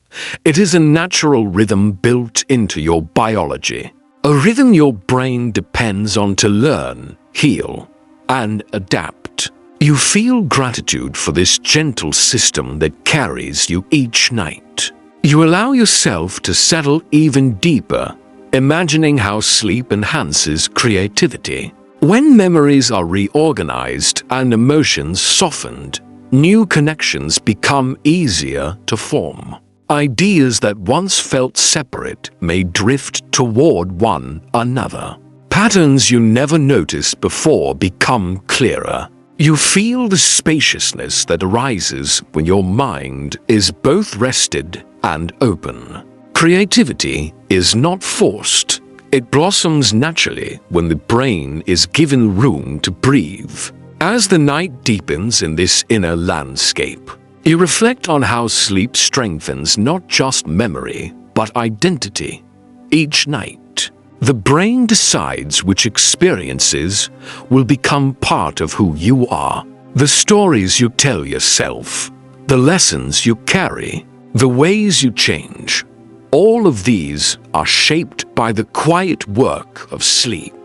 It is a natural rhythm built into your biology, a rhythm your brain depends on to learn, heal, and adapt. You feel gratitude for this gentle system that carries you each night. You allow yourself to settle even deeper, imagining how sleep enhances creativity. When memories are reorganized and emotions softened, new connections become easier to form. Ideas that once felt separate may drift toward one another. Patterns you never noticed before become clearer. You feel the spaciousness that arises when your mind is both rested and open. Creativity is not forced, It blossoms naturally when the brain is given room to breathe. As the night deepens in this inner landscape, you reflect on how sleep strengthens not just memory, but identity. Each night, the brain decides which experiences will become part of who you are. The stories you tell yourself, the lessons you carry, the ways you change. All of these are shaped by the quiet work of sleep.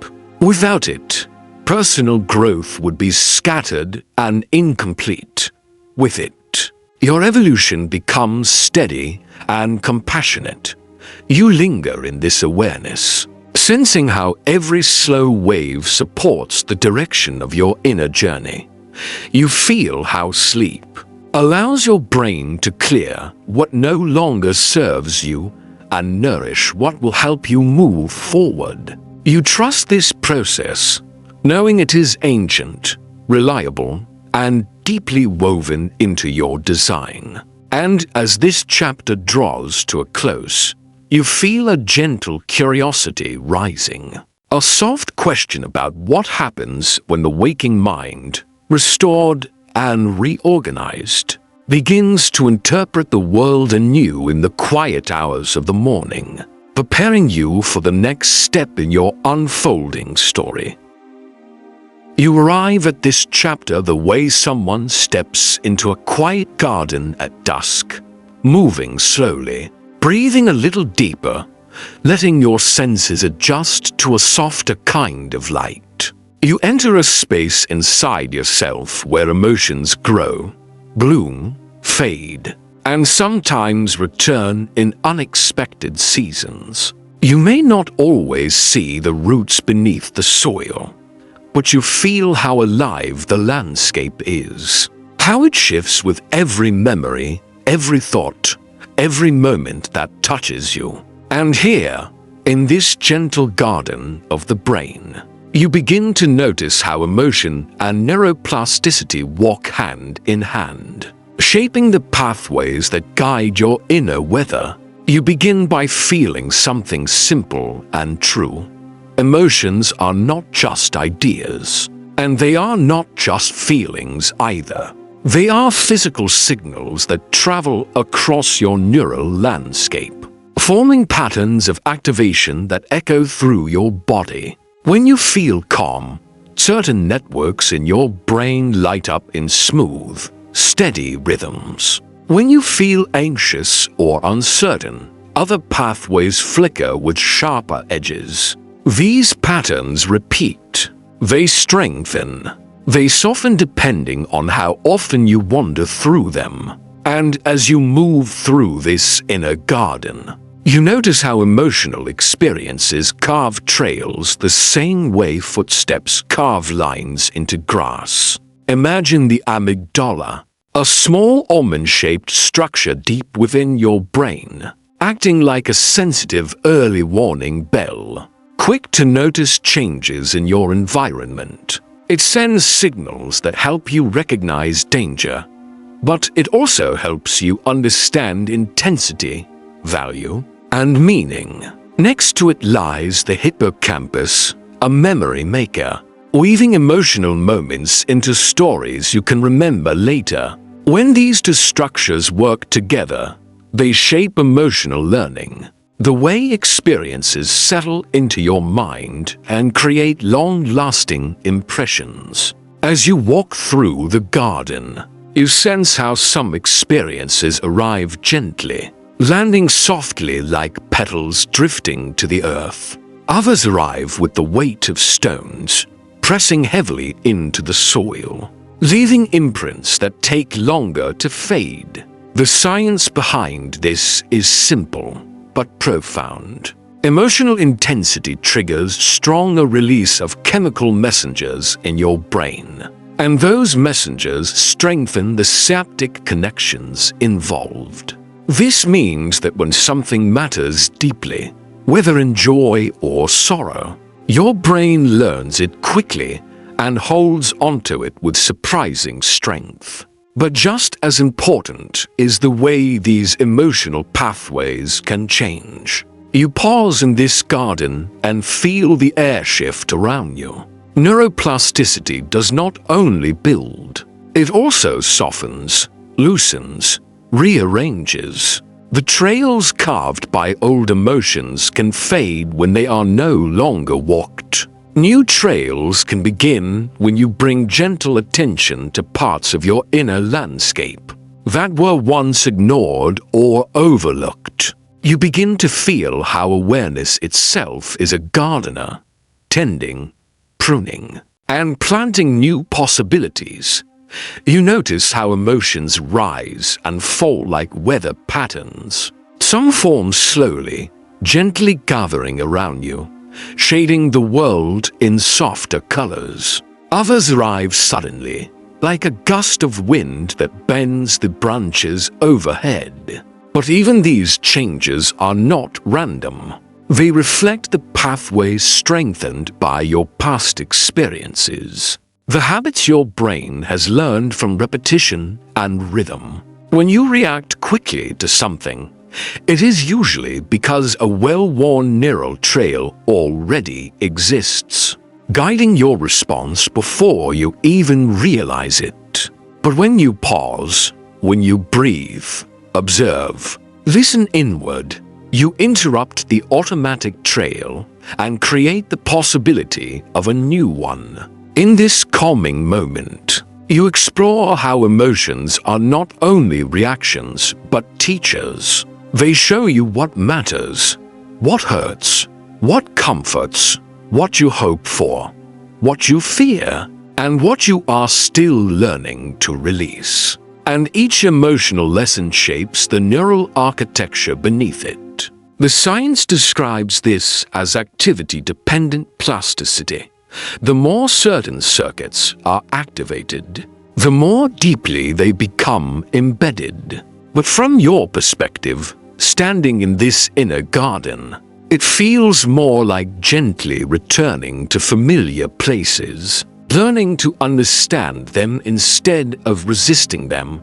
Without it, personal growth would be scattered and incomplete. With it, your evolution becomes steady and compassionate. You linger in this awareness, sensing how every slow wave supports the direction of your inner journey. You feel how sleep allows your brain to clear what no longer serves you and nourish what will help you move forward. You trust this process, knowing it is ancient, reliable, and deeply woven into your design. And as this chapter draws to a close, you feel a gentle curiosity rising. A soft question about what happens when the waking mind, restored and reorganized, begins to interpret the world anew in the quiet hours of the morning, preparing you for the next step in your unfolding story. You arrive at this chapter the way someone steps into a quiet garden at dusk, moving slowly, breathing a little deeper, letting your senses adjust to a softer kind of light. You enter a space inside yourself where emotions grow, bloom, fade, and sometimes return in unexpected seasons. You may not always see the roots beneath the soil, but you feel how alive the landscape is, how it shifts with every memory, every thought, every moment that touches you. And here, in this gentle garden of the brain, you begin to notice how emotion and neuroplasticity walk hand in hand, shaping the pathways that guide your inner weather. You begin by feeling something simple and true. Emotions are not just ideas, and they are not just feelings either. They are physical signals that travel across your neural landscape, forming patterns of activation that echo through your body. When you feel calm, certain networks in your brain light up in smooth, steady rhythms. When you feel anxious or uncertain, other pathways flicker with sharper edges. These patterns repeat. They strengthen. They soften depending on how often you wander through them. And as you move through this inner garden, you notice how emotional experiences carve trails the same way footsteps carve lines into grass. Imagine the amygdala, a small almond-shaped structure deep within your brain, acting like a sensitive early warning bell, quick to notice changes in your environment. It sends signals that help you recognize danger, but it also helps you understand intensity, value, and meaning. Next to it lies the hippocampus, a memory maker, weaving emotional moments into stories you can remember later. When these two structures work together, they shape emotional learning, the way experiences settle into your mind and create long-lasting impressions. As you walk through the garden, you sense how some experiences arrive gently, landing softly like petals drifting to the earth. Others arrive with the weight of stones, pressing heavily into the soil, leaving imprints that take longer to fade. The science behind this is simple but profound. Emotional intensity triggers stronger release of chemical messengers in your brain, and those messengers strengthen the synaptic connections involved. This means that when something matters deeply, whether in joy or sorrow, your brain learns it quickly and holds onto it with surprising strength. But just as important is the way these emotional pathways can change. You pause in this garden and feel the air shift around you. Neuroplasticity does not only build, it also softens, loosens, rearranges. The trails carved by old emotions can fade when they are no longer walked. New trails can begin when you bring gentle attention to parts of your inner landscape that were once ignored or overlooked. You begin to feel how awareness itself is a gardener, tending, pruning, and planting new possibilities. You notice how emotions rise and fall like weather patterns. Some form slowly, gently gathering around you, shading the world in softer colors. Others arrive suddenly, like a gust of wind that bends the branches overhead. But even these changes are not random. They reflect the pathways strengthened by your past experiences, the habits your brain has learned from repetition and rhythm. When you react quickly to something, it is usually because a well-worn neural trail already exists, guiding your response before you even realize it. But when you pause, when you breathe, observe, listen inward, you interrupt the automatic trail and create the possibility of a new one. In this calming moment, you explore how emotions are not only reactions but teachers. They show you what matters, what hurts, what comforts, what you hope for, what you fear, and what you are still learning to release. And each emotional lesson shapes the neural architecture beneath it. The science describes this as activity-dependent plasticity. The more certain circuits are activated, the more deeply they become embedded. But from your perspective, standing in this inner garden, it feels more like gently returning to familiar places, learning to understand them instead of resisting them.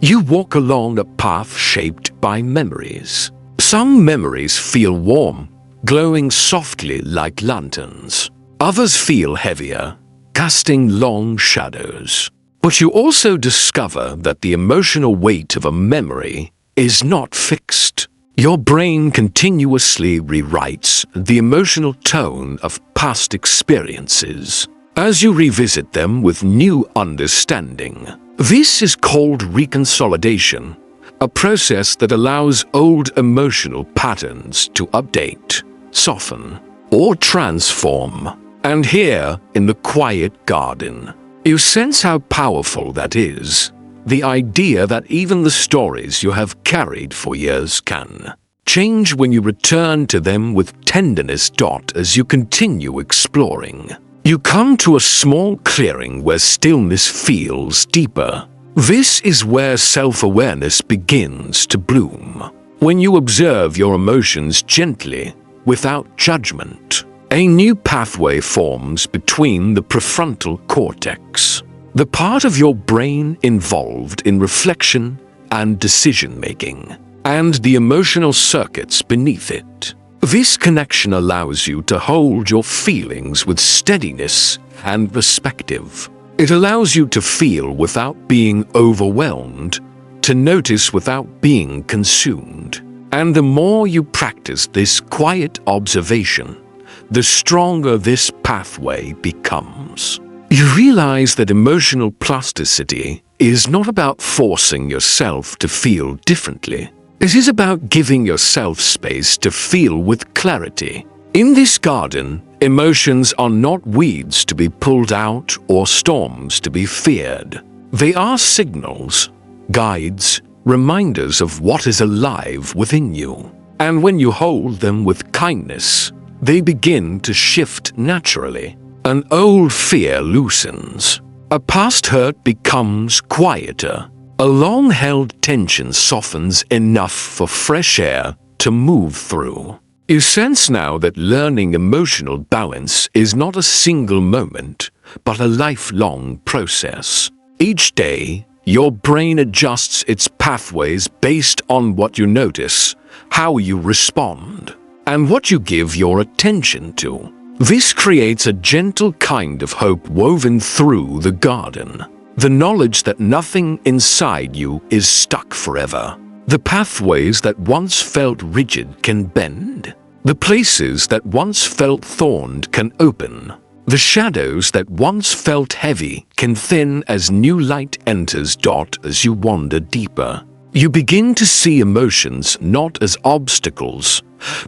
You walk along a path shaped by memories. Some memories feel warm, glowing softly like lanterns. Others feel heavier, casting long shadows. But you also discover that the emotional weight of a memory is not fixed. Your brain continuously rewrites the emotional tone of past experiences as you revisit them with new understanding. This is called reconsolidation, a process that allows old emotional patterns to update, soften, or transform. And here, in the quiet garden, you sense how powerful that is. The idea that even the stories you have carried for years can change when you return to them with tenderness. As you continue exploring, you come to a small clearing where stillness feels deeper. This is where self-awareness begins to bloom. When you observe your emotions gently, without judgment, a new pathway forms between the prefrontal cortex, the part of your brain involved in reflection and decision-making, and the emotional circuits beneath it. This connection allows you to hold your feelings with steadiness and perspective. It allows you to feel without being overwhelmed, to notice without being consumed. And the more you practice this quiet observation, the stronger this pathway becomes. You realize that emotional plasticity is not about forcing yourself to feel differently. It is about giving yourself space to feel with clarity. In this garden, emotions are not weeds to be pulled out or storms to be feared. They are signals, guides, reminders of what is alive within you. And when you hold them with kindness, they begin to shift naturally. An old fear loosens. A past hurt becomes quieter. A long-held tension softens enough for fresh air to move through. You sense now that learning emotional balance is not a single moment, but a lifelong process. Each day, your brain adjusts its pathways based on what you notice, how you respond, and what you give your attention to. This creates a gentle kind of hope woven through the garden. The knowledge that nothing inside you is stuck forever. The pathways that once felt rigid can bend. The places that once felt thorned can open. The shadows that once felt heavy can thin as new light enters. As you wander deeper, you begin to see emotions not as obstacles,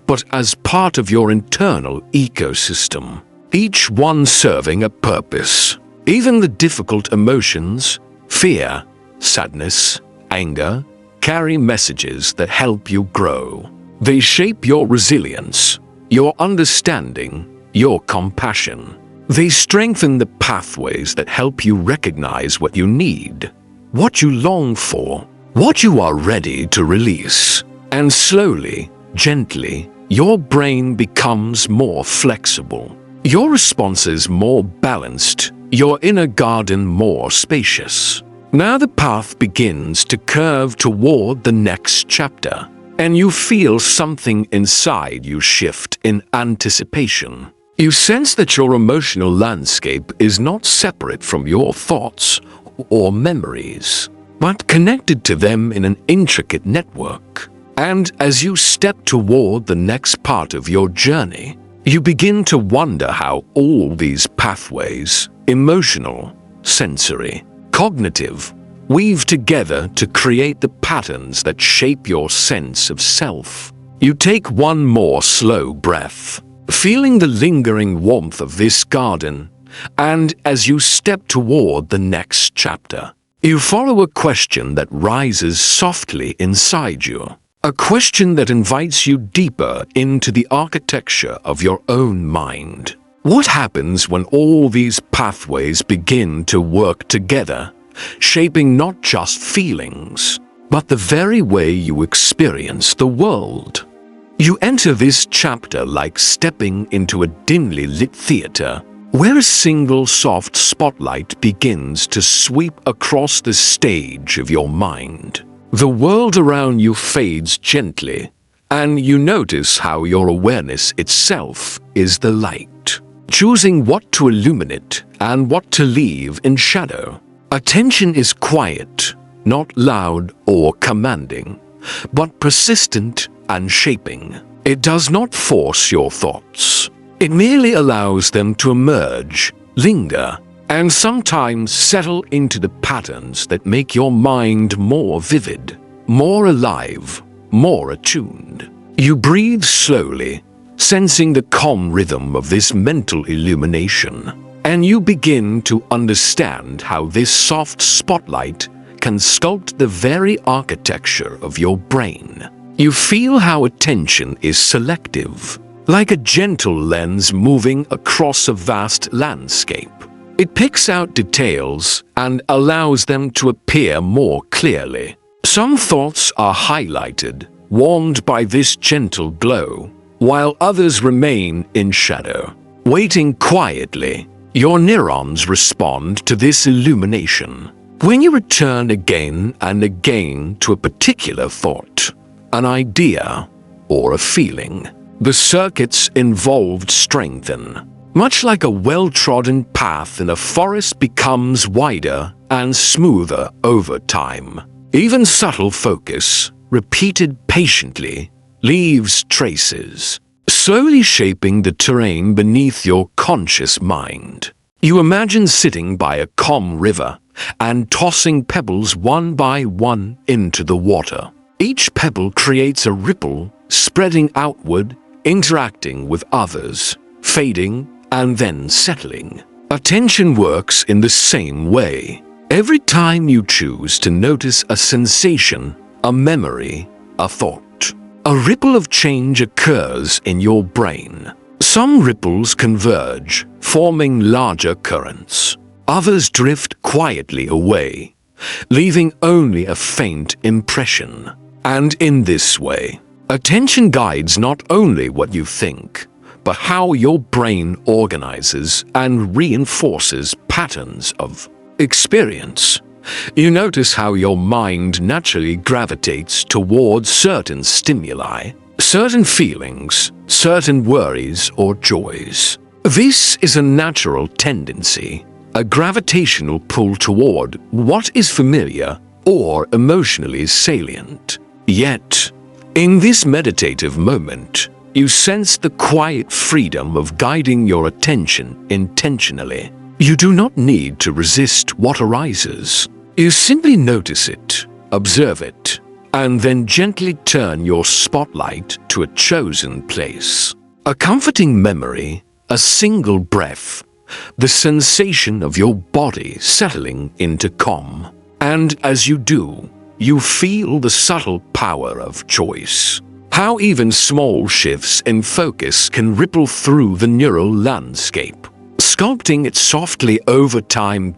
but as part of your internal ecosystem, each one serving a purpose. Even the difficult emotions, fear, sadness, anger, carry messages that help you grow. They shape your resilience, your understanding, your compassion. They strengthen the pathways that help you recognize what you need, what you long for, what you are ready to release. And slowly, gently, your brain becomes more flexible. Your responses more balanced, your inner garden more spacious. Now the path begins to curve toward the next chapter, and you feel something inside you shift in anticipation. You sense that your emotional landscape is not separate from your thoughts or memories, but connected to them in an intricate network. And as you step toward the next part of your journey, you begin to wonder how all these pathways, emotional, sensory, cognitive, weave together to create the patterns that shape your sense of self. You take one more slow breath, feeling the lingering warmth of this garden, and as you step toward the next chapter, you follow a question that rises softly inside you. A question that invites you deeper into the architecture of your own mind. What happens when all these pathways begin to work together, shaping not just feelings, but the very way you experience the world? You enter this chapter like stepping into a dimly lit theater, where a single soft spotlight begins to sweep across the stage of your mind. The world around you fades gently, and you notice how your awareness itself is the light, choosing what to illuminate and what to leave in shadow. Attention is quiet, not loud or commanding, but persistent and shaping. It does not force your thoughts. It merely allows them to emerge, linger, and sometimes settle into the patterns that make your mind more vivid, more alive, more attuned. You breathe slowly, sensing the calm rhythm of this mental illumination, and you begin to understand how this soft spotlight can sculpt the very architecture of your brain. You feel how attention is selective, like a gentle lens moving across a vast landscape. It picks out details and allows them to appear more clearly. Some thoughts are highlighted, warmed by this gentle glow, while others remain in shadow, waiting quietly. Your neurons respond to this illumination. When you return again and again to a particular thought, an idea, or a feeling, the circuits involved strengthen. Much like a well-trodden path in a forest becomes wider and smoother over time. Even subtle focus, repeated patiently, leaves traces, slowly shaping the terrain beneath your conscious mind. You imagine sitting by a calm river and tossing pebbles one by one into the water. Each pebble creates a ripple, spreading outward, interacting with others, fading, and then settling. Attention works in the same way. Every time you choose to notice a sensation, a memory, a thought, a ripple of change occurs in your brain. Some ripples converge, forming larger currents. Others drift quietly away, leaving only a faint impression. And in this way, attention guides not only what you think, but how your brain organizes and reinforces patterns of experience. You notice how your mind naturally gravitates towards certain stimuli, certain feelings, certain worries or joys. This is a natural tendency, a gravitational pull toward what is familiar or emotionally salient. Yet, in this meditative moment, you sense the quiet freedom of guiding your attention intentionally. You do not need to resist what arises. You simply notice it, observe it, and then gently turn your spotlight to a chosen place. A comforting memory, a single breath, the sensation of your body settling into calm. And as you do, you feel the subtle power of choice. How even small shifts in focus can ripple through the neural landscape, sculpting it softly over time.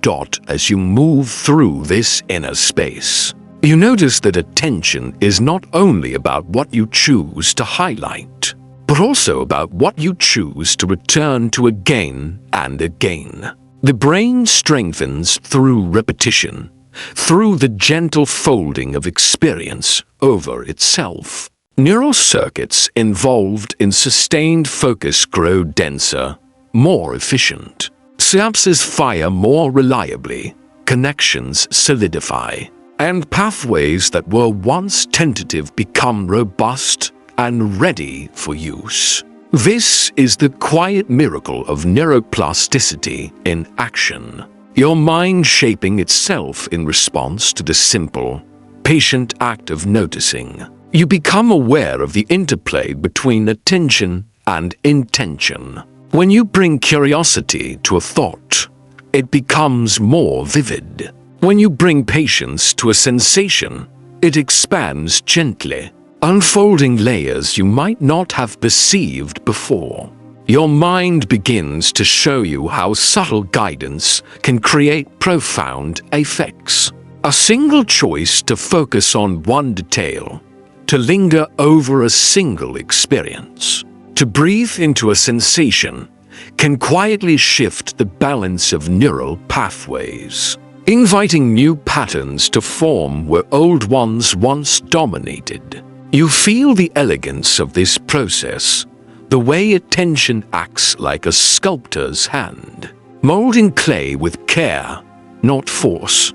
As you move through this inner space, you notice that attention is not only about what you choose to highlight, but also about what you choose to return to again and again. The brain strengthens through repetition, through the gentle folding of experience over itself. Neural circuits involved in sustained focus grow denser, more efficient. Synapses fire more reliably, connections solidify, and pathways that were once tentative become robust and ready for use. This is the quiet miracle of neuroplasticity in action. Your mind shaping itself in response to the simple, patient act of noticing. You become aware of the interplay between attention and intention. When you bring curiosity to a thought, it becomes more vivid. When you bring patience to a sensation, it expands gently, unfolding layers you might not have perceived before. Your mind begins to show you how subtle guidance can create profound effects. A single choice to focus on one detail, to linger over a single experience, to breathe into a sensation, can quietly shift the balance of neural pathways, inviting new patterns to form where old ones once dominated. You feel the elegance of this process, the way attention acts like a sculptor's hand, molding clay with care, not force.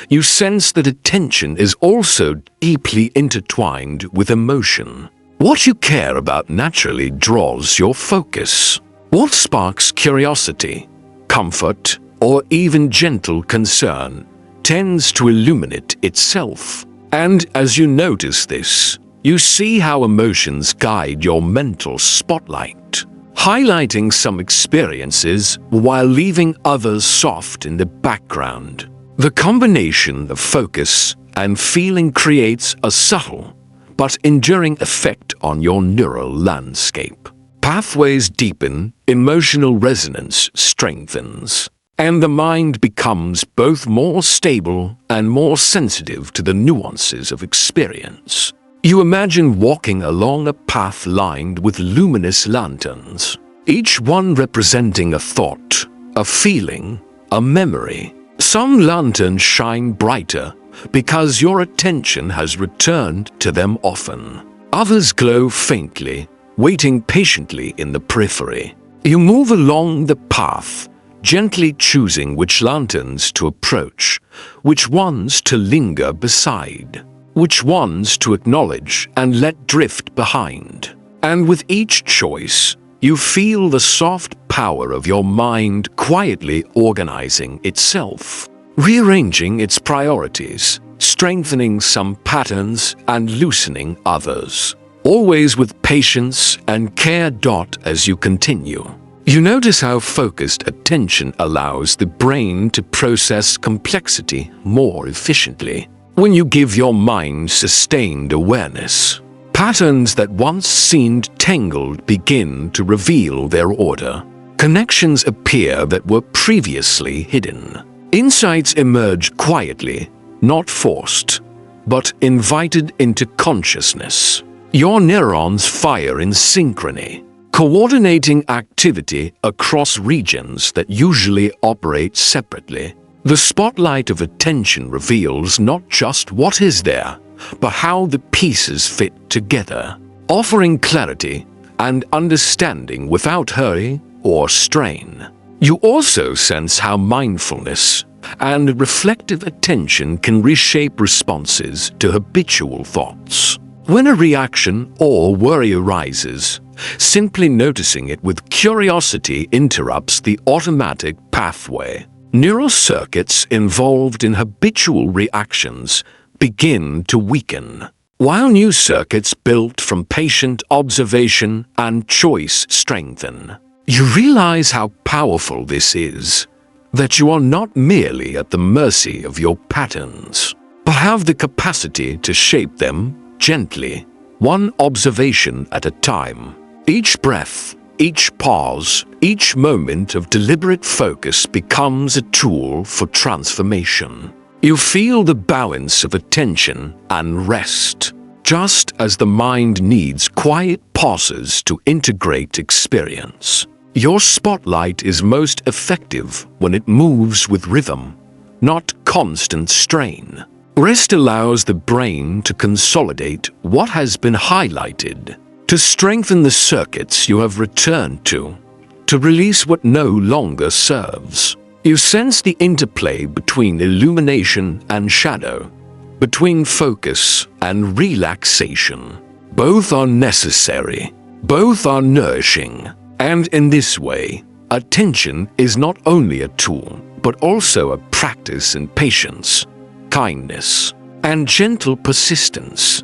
You sense that attention is also deeply intertwined with emotion. What you care about naturally draws your focus. What sparks curiosity, comfort, or even gentle concern tends to illuminate itself. And as you notice this, you see how emotions guide your mental spotlight, highlighting some experiences while leaving others soft in the background. The combination of focus and feeling creates a subtle but enduring effect on your neural landscape. Pathways deepen, emotional resonance strengthens, and the mind becomes both more stable and more sensitive to the nuances of experience. You imagine walking along a path lined with luminous lanterns, each one representing a thought, a feeling, a memory. Some lanterns shine brighter because your attention has returned to them often. Others glow faintly, waiting patiently in the periphery. You move along the path, gently choosing which lanterns to approach, which ones to linger beside, which ones to acknowledge and let drift behind. And with each choice, you feel the soft power of your mind quietly organizing itself, rearranging its priorities, strengthening some patterns and loosening others, always with patience and care. As you continue, you notice how focused attention allows the brain to process complexity more efficiently. When you give your mind sustained awareness, patterns that once seemed tangled begin to reveal their order. Connections appear that were previously hidden. Insights emerge quietly, not forced, but invited into consciousness. Your neurons fire in synchrony, coordinating activity across regions that usually operate separately. The spotlight of attention reveals not just what is there, but how the pieces fit together. offering clarity and understanding without hurry or strain. You also sense how mindfulness and reflective attention can reshape responses to habitual thoughts. When a reaction or worry arises, simply noticing it with curiosity interrupts the automatic pathway. Neural circuits involved in habitual reactions begin to weaken, while new circuits built from patient observation and choice strengthen. You realize how powerful this is, that you are not merely at the mercy of your patterns, but have the capacity to shape them gently, one observation at a time. Each breath, each pause, each moment of deliberate focus becomes a tool for transformation. You feel the balance of attention and rest, just as the mind needs quiet pauses to integrate experience. Your spotlight is most effective when it moves with rhythm, not constant strain. Rest allows the brain to consolidate what has been highlighted, to strengthen the circuits you have returned to release what no longer serves. You sense the interplay between illumination and shadow, between focus and relaxation. Both are necessary, both are nourishing, and in this way, attention is not only a tool, but also a practice in patience, kindness, and gentle persistence.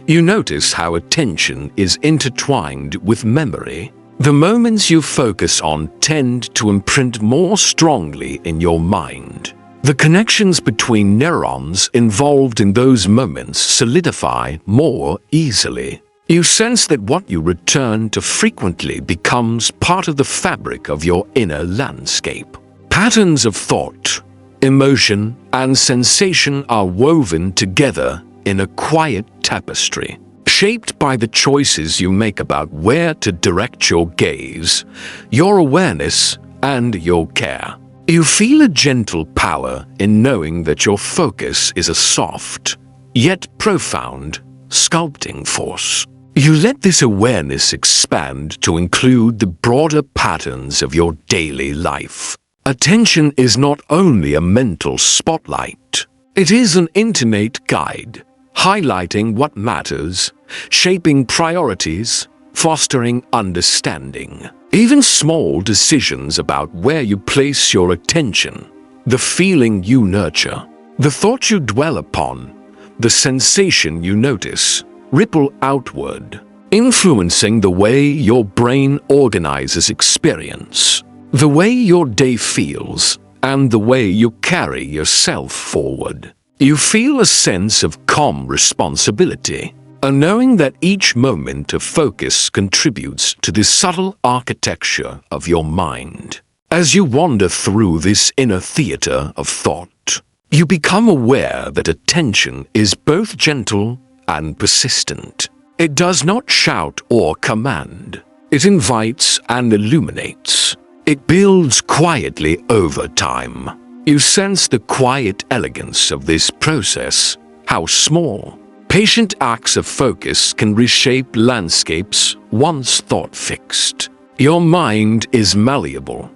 You notice how attention is intertwined with memory. The moments you focus on tend to imprint more strongly in your mind. The connections between neurons involved in those moments solidify more easily. You sense that what you return to frequently becomes part of the fabric of your inner landscape. Patterns of thought, emotion, and sensation are woven together in a quiet tapestry, shaped by the choices you make about where to direct your gaze, your awareness, and your care. You feel a gentle power in knowing that your focus is a soft, yet profound, sculpting force. You let this awareness expand to include the broader patterns of your daily life. Attention is not only a mental spotlight, it is an intimate guide, highlighting what matters, shaping priorities, fostering understanding. Even small decisions about where you place your attention, the feeling you nurture, the thought you dwell upon, the sensation you notice, ripple outward, influencing the way your brain organizes experience, the way your day feels, and the way you carry yourself forward. You feel a sense of calm responsibility, a knowing that each moment of focus contributes to the subtle architecture of your mind. As you wander through this inner theater of thought, you become aware that attention is both gentle and persistent. It does not shout or command. It invites and illuminates. It builds quietly over time. You sense the quiet elegance of this process, how small, patient acts of focus can reshape landscapes once thought fixed. Your mind is malleable,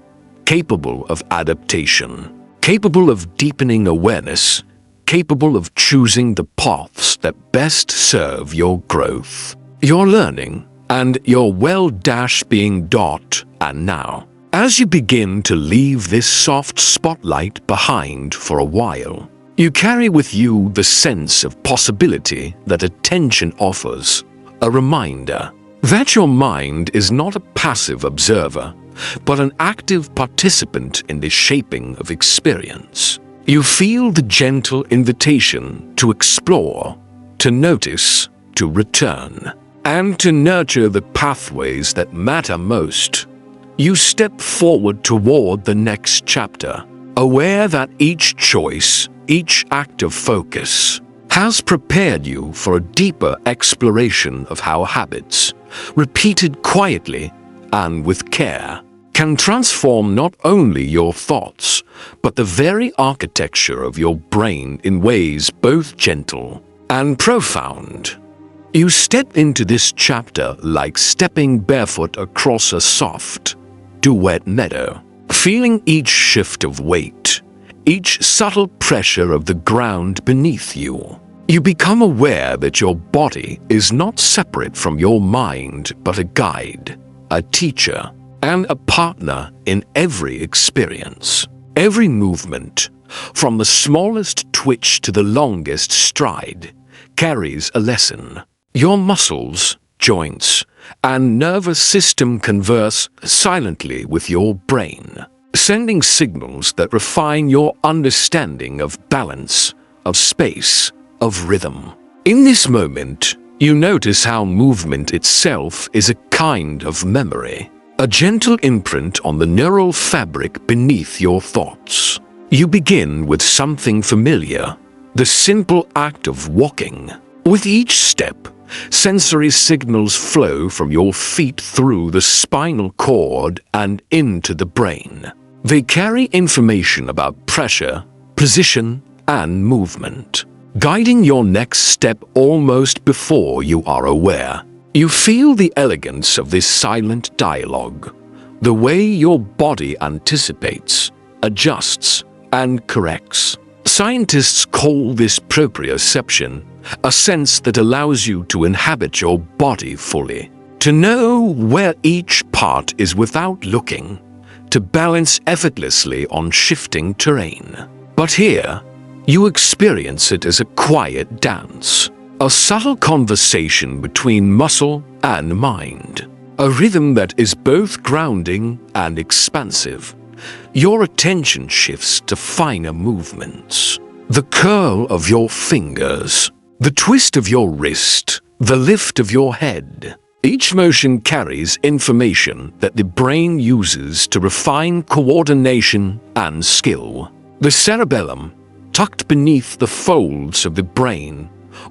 capable of adaptation, capable of deepening awareness, capable of choosing the paths that best serve your growth, your learning, and your well-being. And now, as you begin to leave this soft spotlight behind for a while, you carry with you the sense of possibility that attention offers, a reminder that your mind is not a passive observer, but an active participant in the shaping of experience. You feel the gentle invitation to explore, to notice, to return, and to nurture the pathways that matter most. You step forward toward the next chapter, aware that each choice, each act of focus, has prepared you for a deeper exploration of how habits, repeated quietly and with care, can transform not only your thoughts, but the very architecture of your brain in ways both gentle and profound. You step into this chapter like stepping barefoot across a soft, wet meadow, feeling each shift of weight, each subtle pressure of the ground beneath you. You become aware that your body is not separate from your mind, but a guide, a teacher, and a partner in every experience. Every movement, from the smallest twitch to the longest stride, carries a lesson. Your muscles, joints, and nervous system converse silently with your brain, sending signals that refine your understanding of balance, of space, of rhythm. In this moment, you notice how movement itself is a kind of memory, a gentle imprint on the neural fabric beneath your thoughts. You begin with something familiar, the simple act of walking. With each step, sensory signals flow from your feet through the spinal cord and into the brain. They carry information about pressure, position, and movement, guiding your next step almost before you are aware. You feel the elegance of this silent dialogue, the way your body anticipates, adjusts, and corrects. Scientists call this proprioception, a sense that allows you to inhabit your body fully, to know where each part is without looking, to balance effortlessly on shifting terrain. But here, you experience it as a quiet dance, a subtle conversation between muscle and mind, a rhythm that is both grounding and expansive. Your attention shifts to finer movements, the curl of your fingers, the twist of your wrist, the lift of your head. Each motion carries information that the brain uses to refine coordination and skill. The cerebellum, tucked beneath the folds of the brain,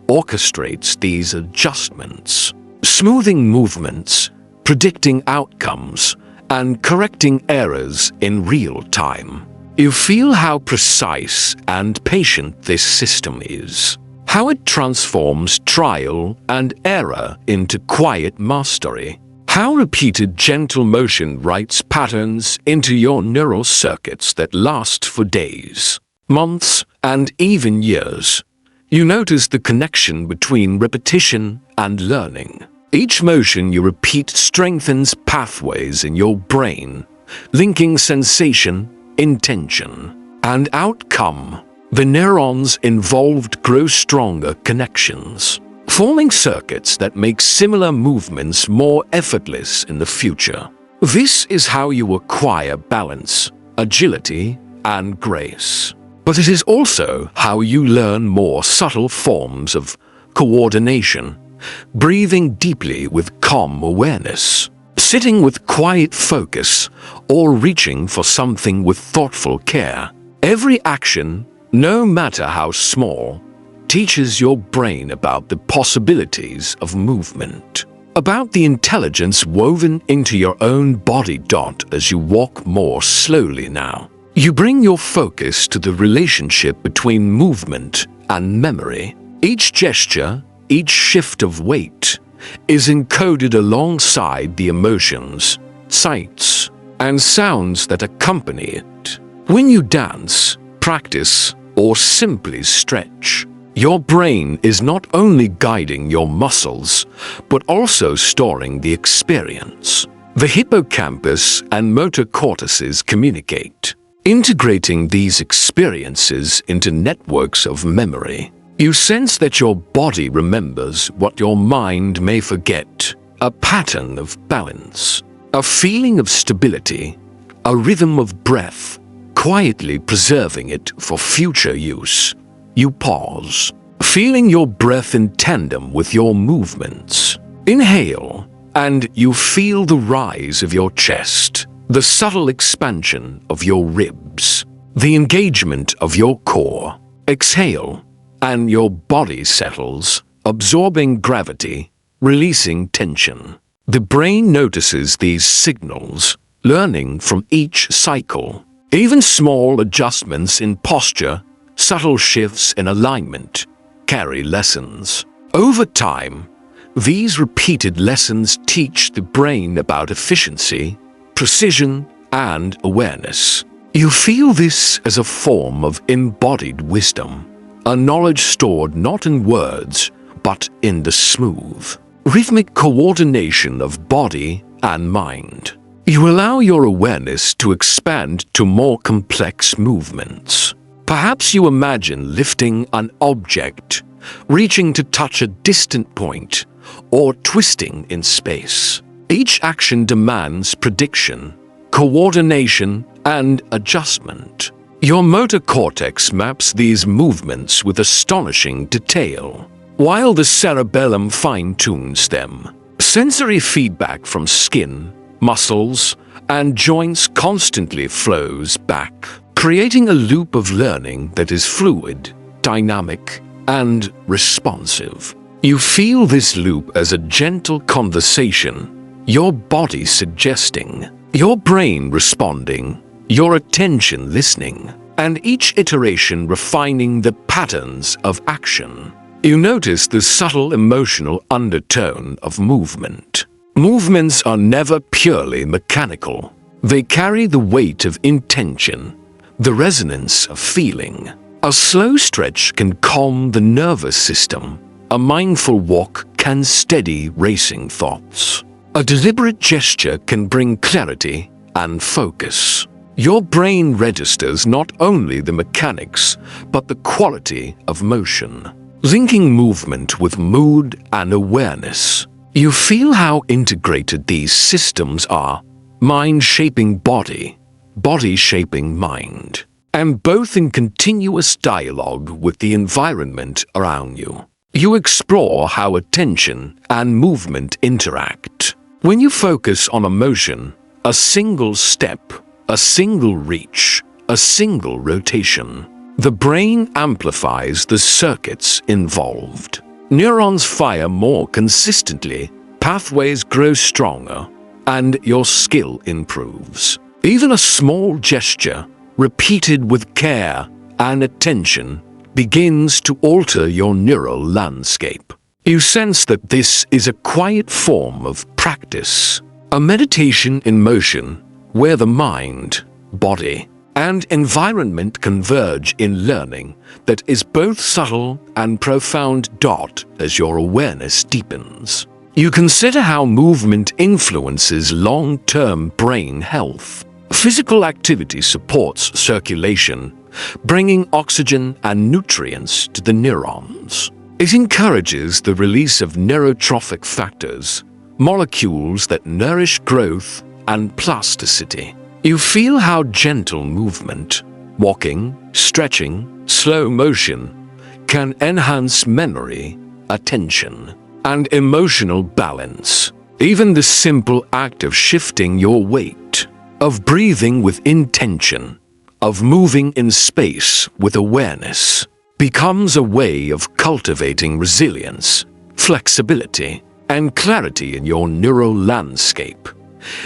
orchestrates these adjustments, smoothing movements, predicting outcomes, and correcting errors in real time. You feel how precise and patient this system is, how it transforms trial and error into quiet mastery, how repeated gentle motion writes patterns into your neural circuits that last for days, months, and even years. You notice the connection between repetition and learning. Each motion you repeat strengthens pathways in your brain, linking sensation, intention, and outcome. The neurons involved grow stronger connections, forming circuits that make similar movements more effortless in the future. This is how you acquire balance, agility, and grace. But it is also how you learn more subtle forms of coordination, breathing deeply with calm awareness, sitting with quiet focus, or reaching for something with thoughtful care. Every action, no matter how small, teaches your brain about the possibilities of movement, about the intelligence woven into your own body. As you walk more slowly now, you bring your focus to the relationship between movement and memory. Each gesture, each shift of weight, is encoded alongside the emotions, sights, and sounds that accompany it. When you dance, practice, or simply stretch, your brain is not only guiding your muscles, but also storing the experience. The hippocampus and motor cortices communicate, integrating these experiences into networks of memory. You sense that your body remembers what your mind may forget, a pattern of balance, a feeling of stability, a rhythm of breath, quietly preserving it for future use. You pause, feeling your breath in tandem with your movements. Inhale, and you feel the rise of your chest, the subtle expansion of your ribs, the engagement of your core. Exhale, and your body settles, absorbing gravity, releasing tension. The brain notices these signals, learning from each cycle. Even small adjustments in posture, subtle shifts in alignment, carry lessons. Over time, These repeated lessons teach the brain about efficiency, precision, and awareness. You feel this as a form of embodied wisdom, a knowledge stored not in words, but in the smooth, rhythmic coordination of body and mind. You allow your awareness to expand to more complex movements. Perhaps you imagine lifting an object, reaching to touch a distant point, or twisting in space. Each action demands prediction, coordination, and adjustment. Your motor cortex maps these movements with astonishing detail, while the cerebellum fine-tunes them. Sensory feedback from skin, muscles, and joints constantly flows back, creating a loop of learning that is fluid, dynamic, and responsive. You feel this loop as a gentle conversation, your body suggesting, your brain responding, your attention listening, and each iteration refining the patterns of action. You notice the subtle emotional undertone of movement. Movements are never purely mechanical. They carry the weight of intention, the resonance of feeling. A slow stretch can calm the nervous system. A mindful walk can steady racing thoughts. A deliberate gesture can bring clarity and focus. Your brain registers not only the mechanics, but the quality of motion, linking movement with mood and awareness. You feel how integrated these systems are, mind shaping body, body shaping mind, and both in continuous dialogue with the environment around you. You explore how attention and movement interact. When you focus on a motion, a single step, a single reach, a single rotation, the brain amplifies the circuits involved. Neurons fire more consistently, pathways grow stronger, and your skill improves. Even a small gesture, repeated with care and attention, begins to alter your neural landscape. You sense that this is a quiet form of practice, a meditation in motion where the mind, body, and environment converge in learning that is both subtle and profound. As your awareness deepens, you consider how movement influences long-term brain health. Physical activity supports circulation, bringing oxygen and nutrients to the neurons. It encourages the release of neurotrophic factors, molecules that nourish growth and plasticity. You feel how gentle movement, walking, stretching, slow motion, can enhance memory, attention, and emotional balance. Even the simple act of shifting your weight, of breathing with intention, of moving in space with awareness, becomes a way of cultivating resilience, flexibility, and clarity in your neural landscape.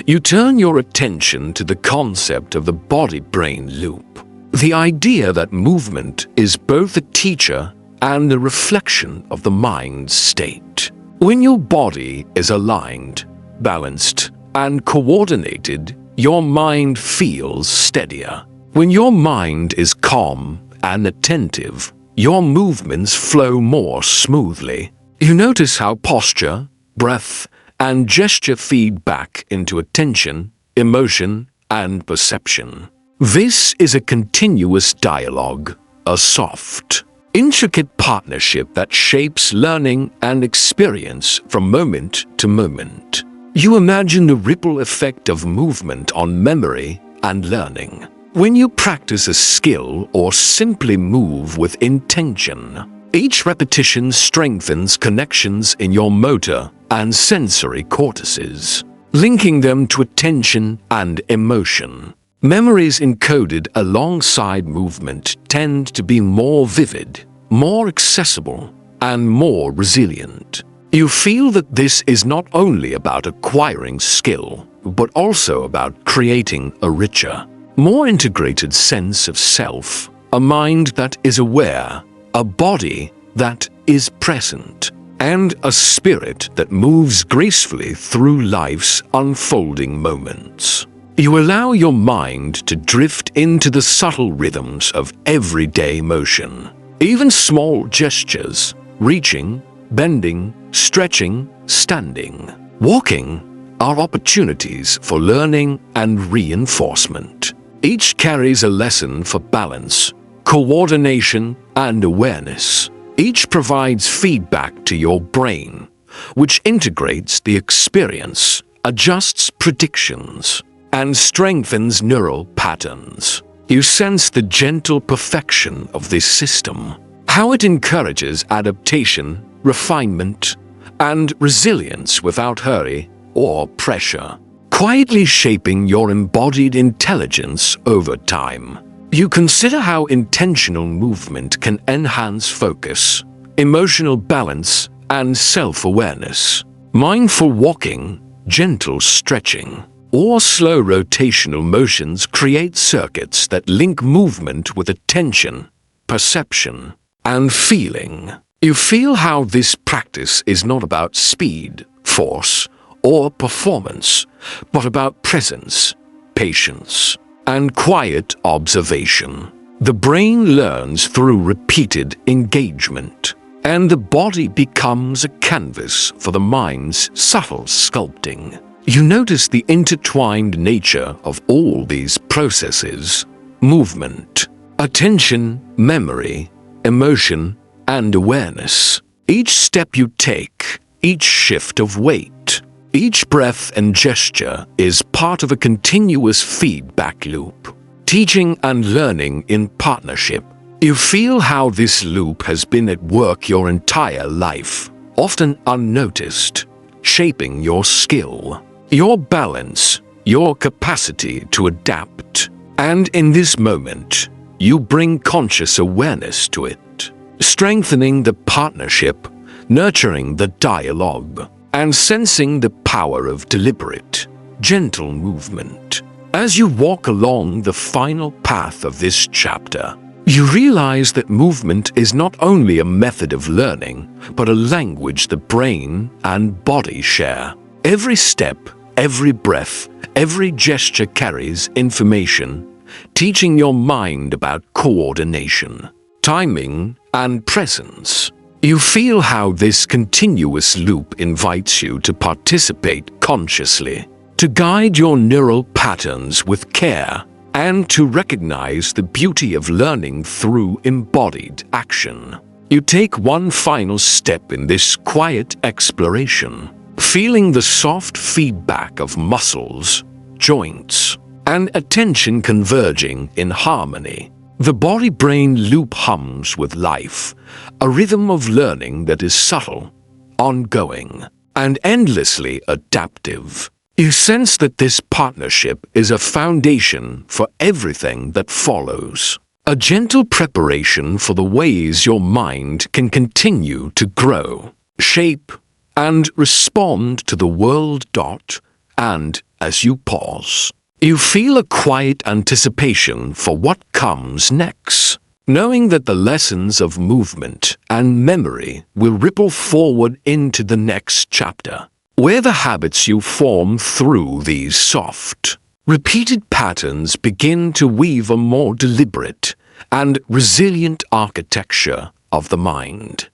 You turn your attention to the concept of the body-brain loop, the idea that movement is both a teacher and a reflection of the mind's state. When your body is aligned, balanced, and coordinated, your mind feels steadier. When your mind is calm and attentive, your movements flow more smoothly. You notice how posture, breath, and gesture feed back into attention, emotion, and perception. This is a continuous dialogue, a soft, intricate partnership that shapes learning and experience from moment to moment. You imagine the ripple effect of movement on memory and learning. When you practice a skill or simply move with intention, each repetition strengthens connections in your motor and sensory cortices, linking them to attention and emotion. Memories encoded alongside movement tend to be more vivid, more accessible, and more resilient. You feel that this is not only about acquiring skill, but also about creating a richer, more integrated sense of self, a mind that is aware, a body that is present. and a spirit that moves gracefully through life's unfolding moments. You allow your mind to drift into the subtle rhythms of everyday motion. Even small gestures, reaching, bending, stretching, standing, walking, are opportunities for learning and reinforcement. Each carries a lesson for balance, coordination, and awareness. Each provides feedback to your brain, which integrates the experience, adjusts predictions, and strengthens neural patterns. You sense the gentle perfection of this system, how it encourages adaptation, refinement, and resilience without hurry or pressure, quietly shaping your embodied intelligence over time. You consider how intentional movement can enhance focus, emotional balance, and self-awareness. Mindful walking, gentle stretching, or slow rotational motions create circuits that link movement with attention, perception, and feeling. You feel how this practice is not about speed, force, or performance, but about presence, patience, and quiet observation. The brain learns through repeated engagement, and the body becomes a canvas for the mind's subtle sculpting. You notice the intertwined nature of all these processes: movement, attention, memory, emotion, and awareness. Each step you take, each shift of weight, each breath and gesture is part of a continuous feedback loop. Teaching and learning in partnership. You feel how this loop has been at work your entire life, often unnoticed, shaping your skill, your balance, your capacity to adapt. And in this moment, you bring conscious awareness to it, strengthening the partnership, nurturing the dialogue, and sensing the power of deliberate, gentle movement. As you walk along the final path of this chapter, you realize that movement is not only a method of learning, but a language the brain and body share. Every step, every breath, every gesture carries information, teaching your mind about coordination, timing, and presence. You feel how this continuous loop invites you to participate consciously, to guide your neural patterns with care, and to recognize the beauty of learning through embodied action. You take one final step in this quiet exploration, feeling the soft feedback of muscles, joints, and attention converging in harmony. The body-brain loop hums with life, a rhythm of learning that is subtle, ongoing, and endlessly adaptive. You sense that this partnership is a foundation for everything that follows, a gentle preparation for the ways your mind can continue to grow, shape, and respond to the world. And as you pause, you feel a quiet anticipation for what comes next, knowing that the lessons of movement and memory will ripple forward into the next chapter, where the habits you form through these soft, repeated patterns begin to weave a more deliberate and resilient architecture of the mind.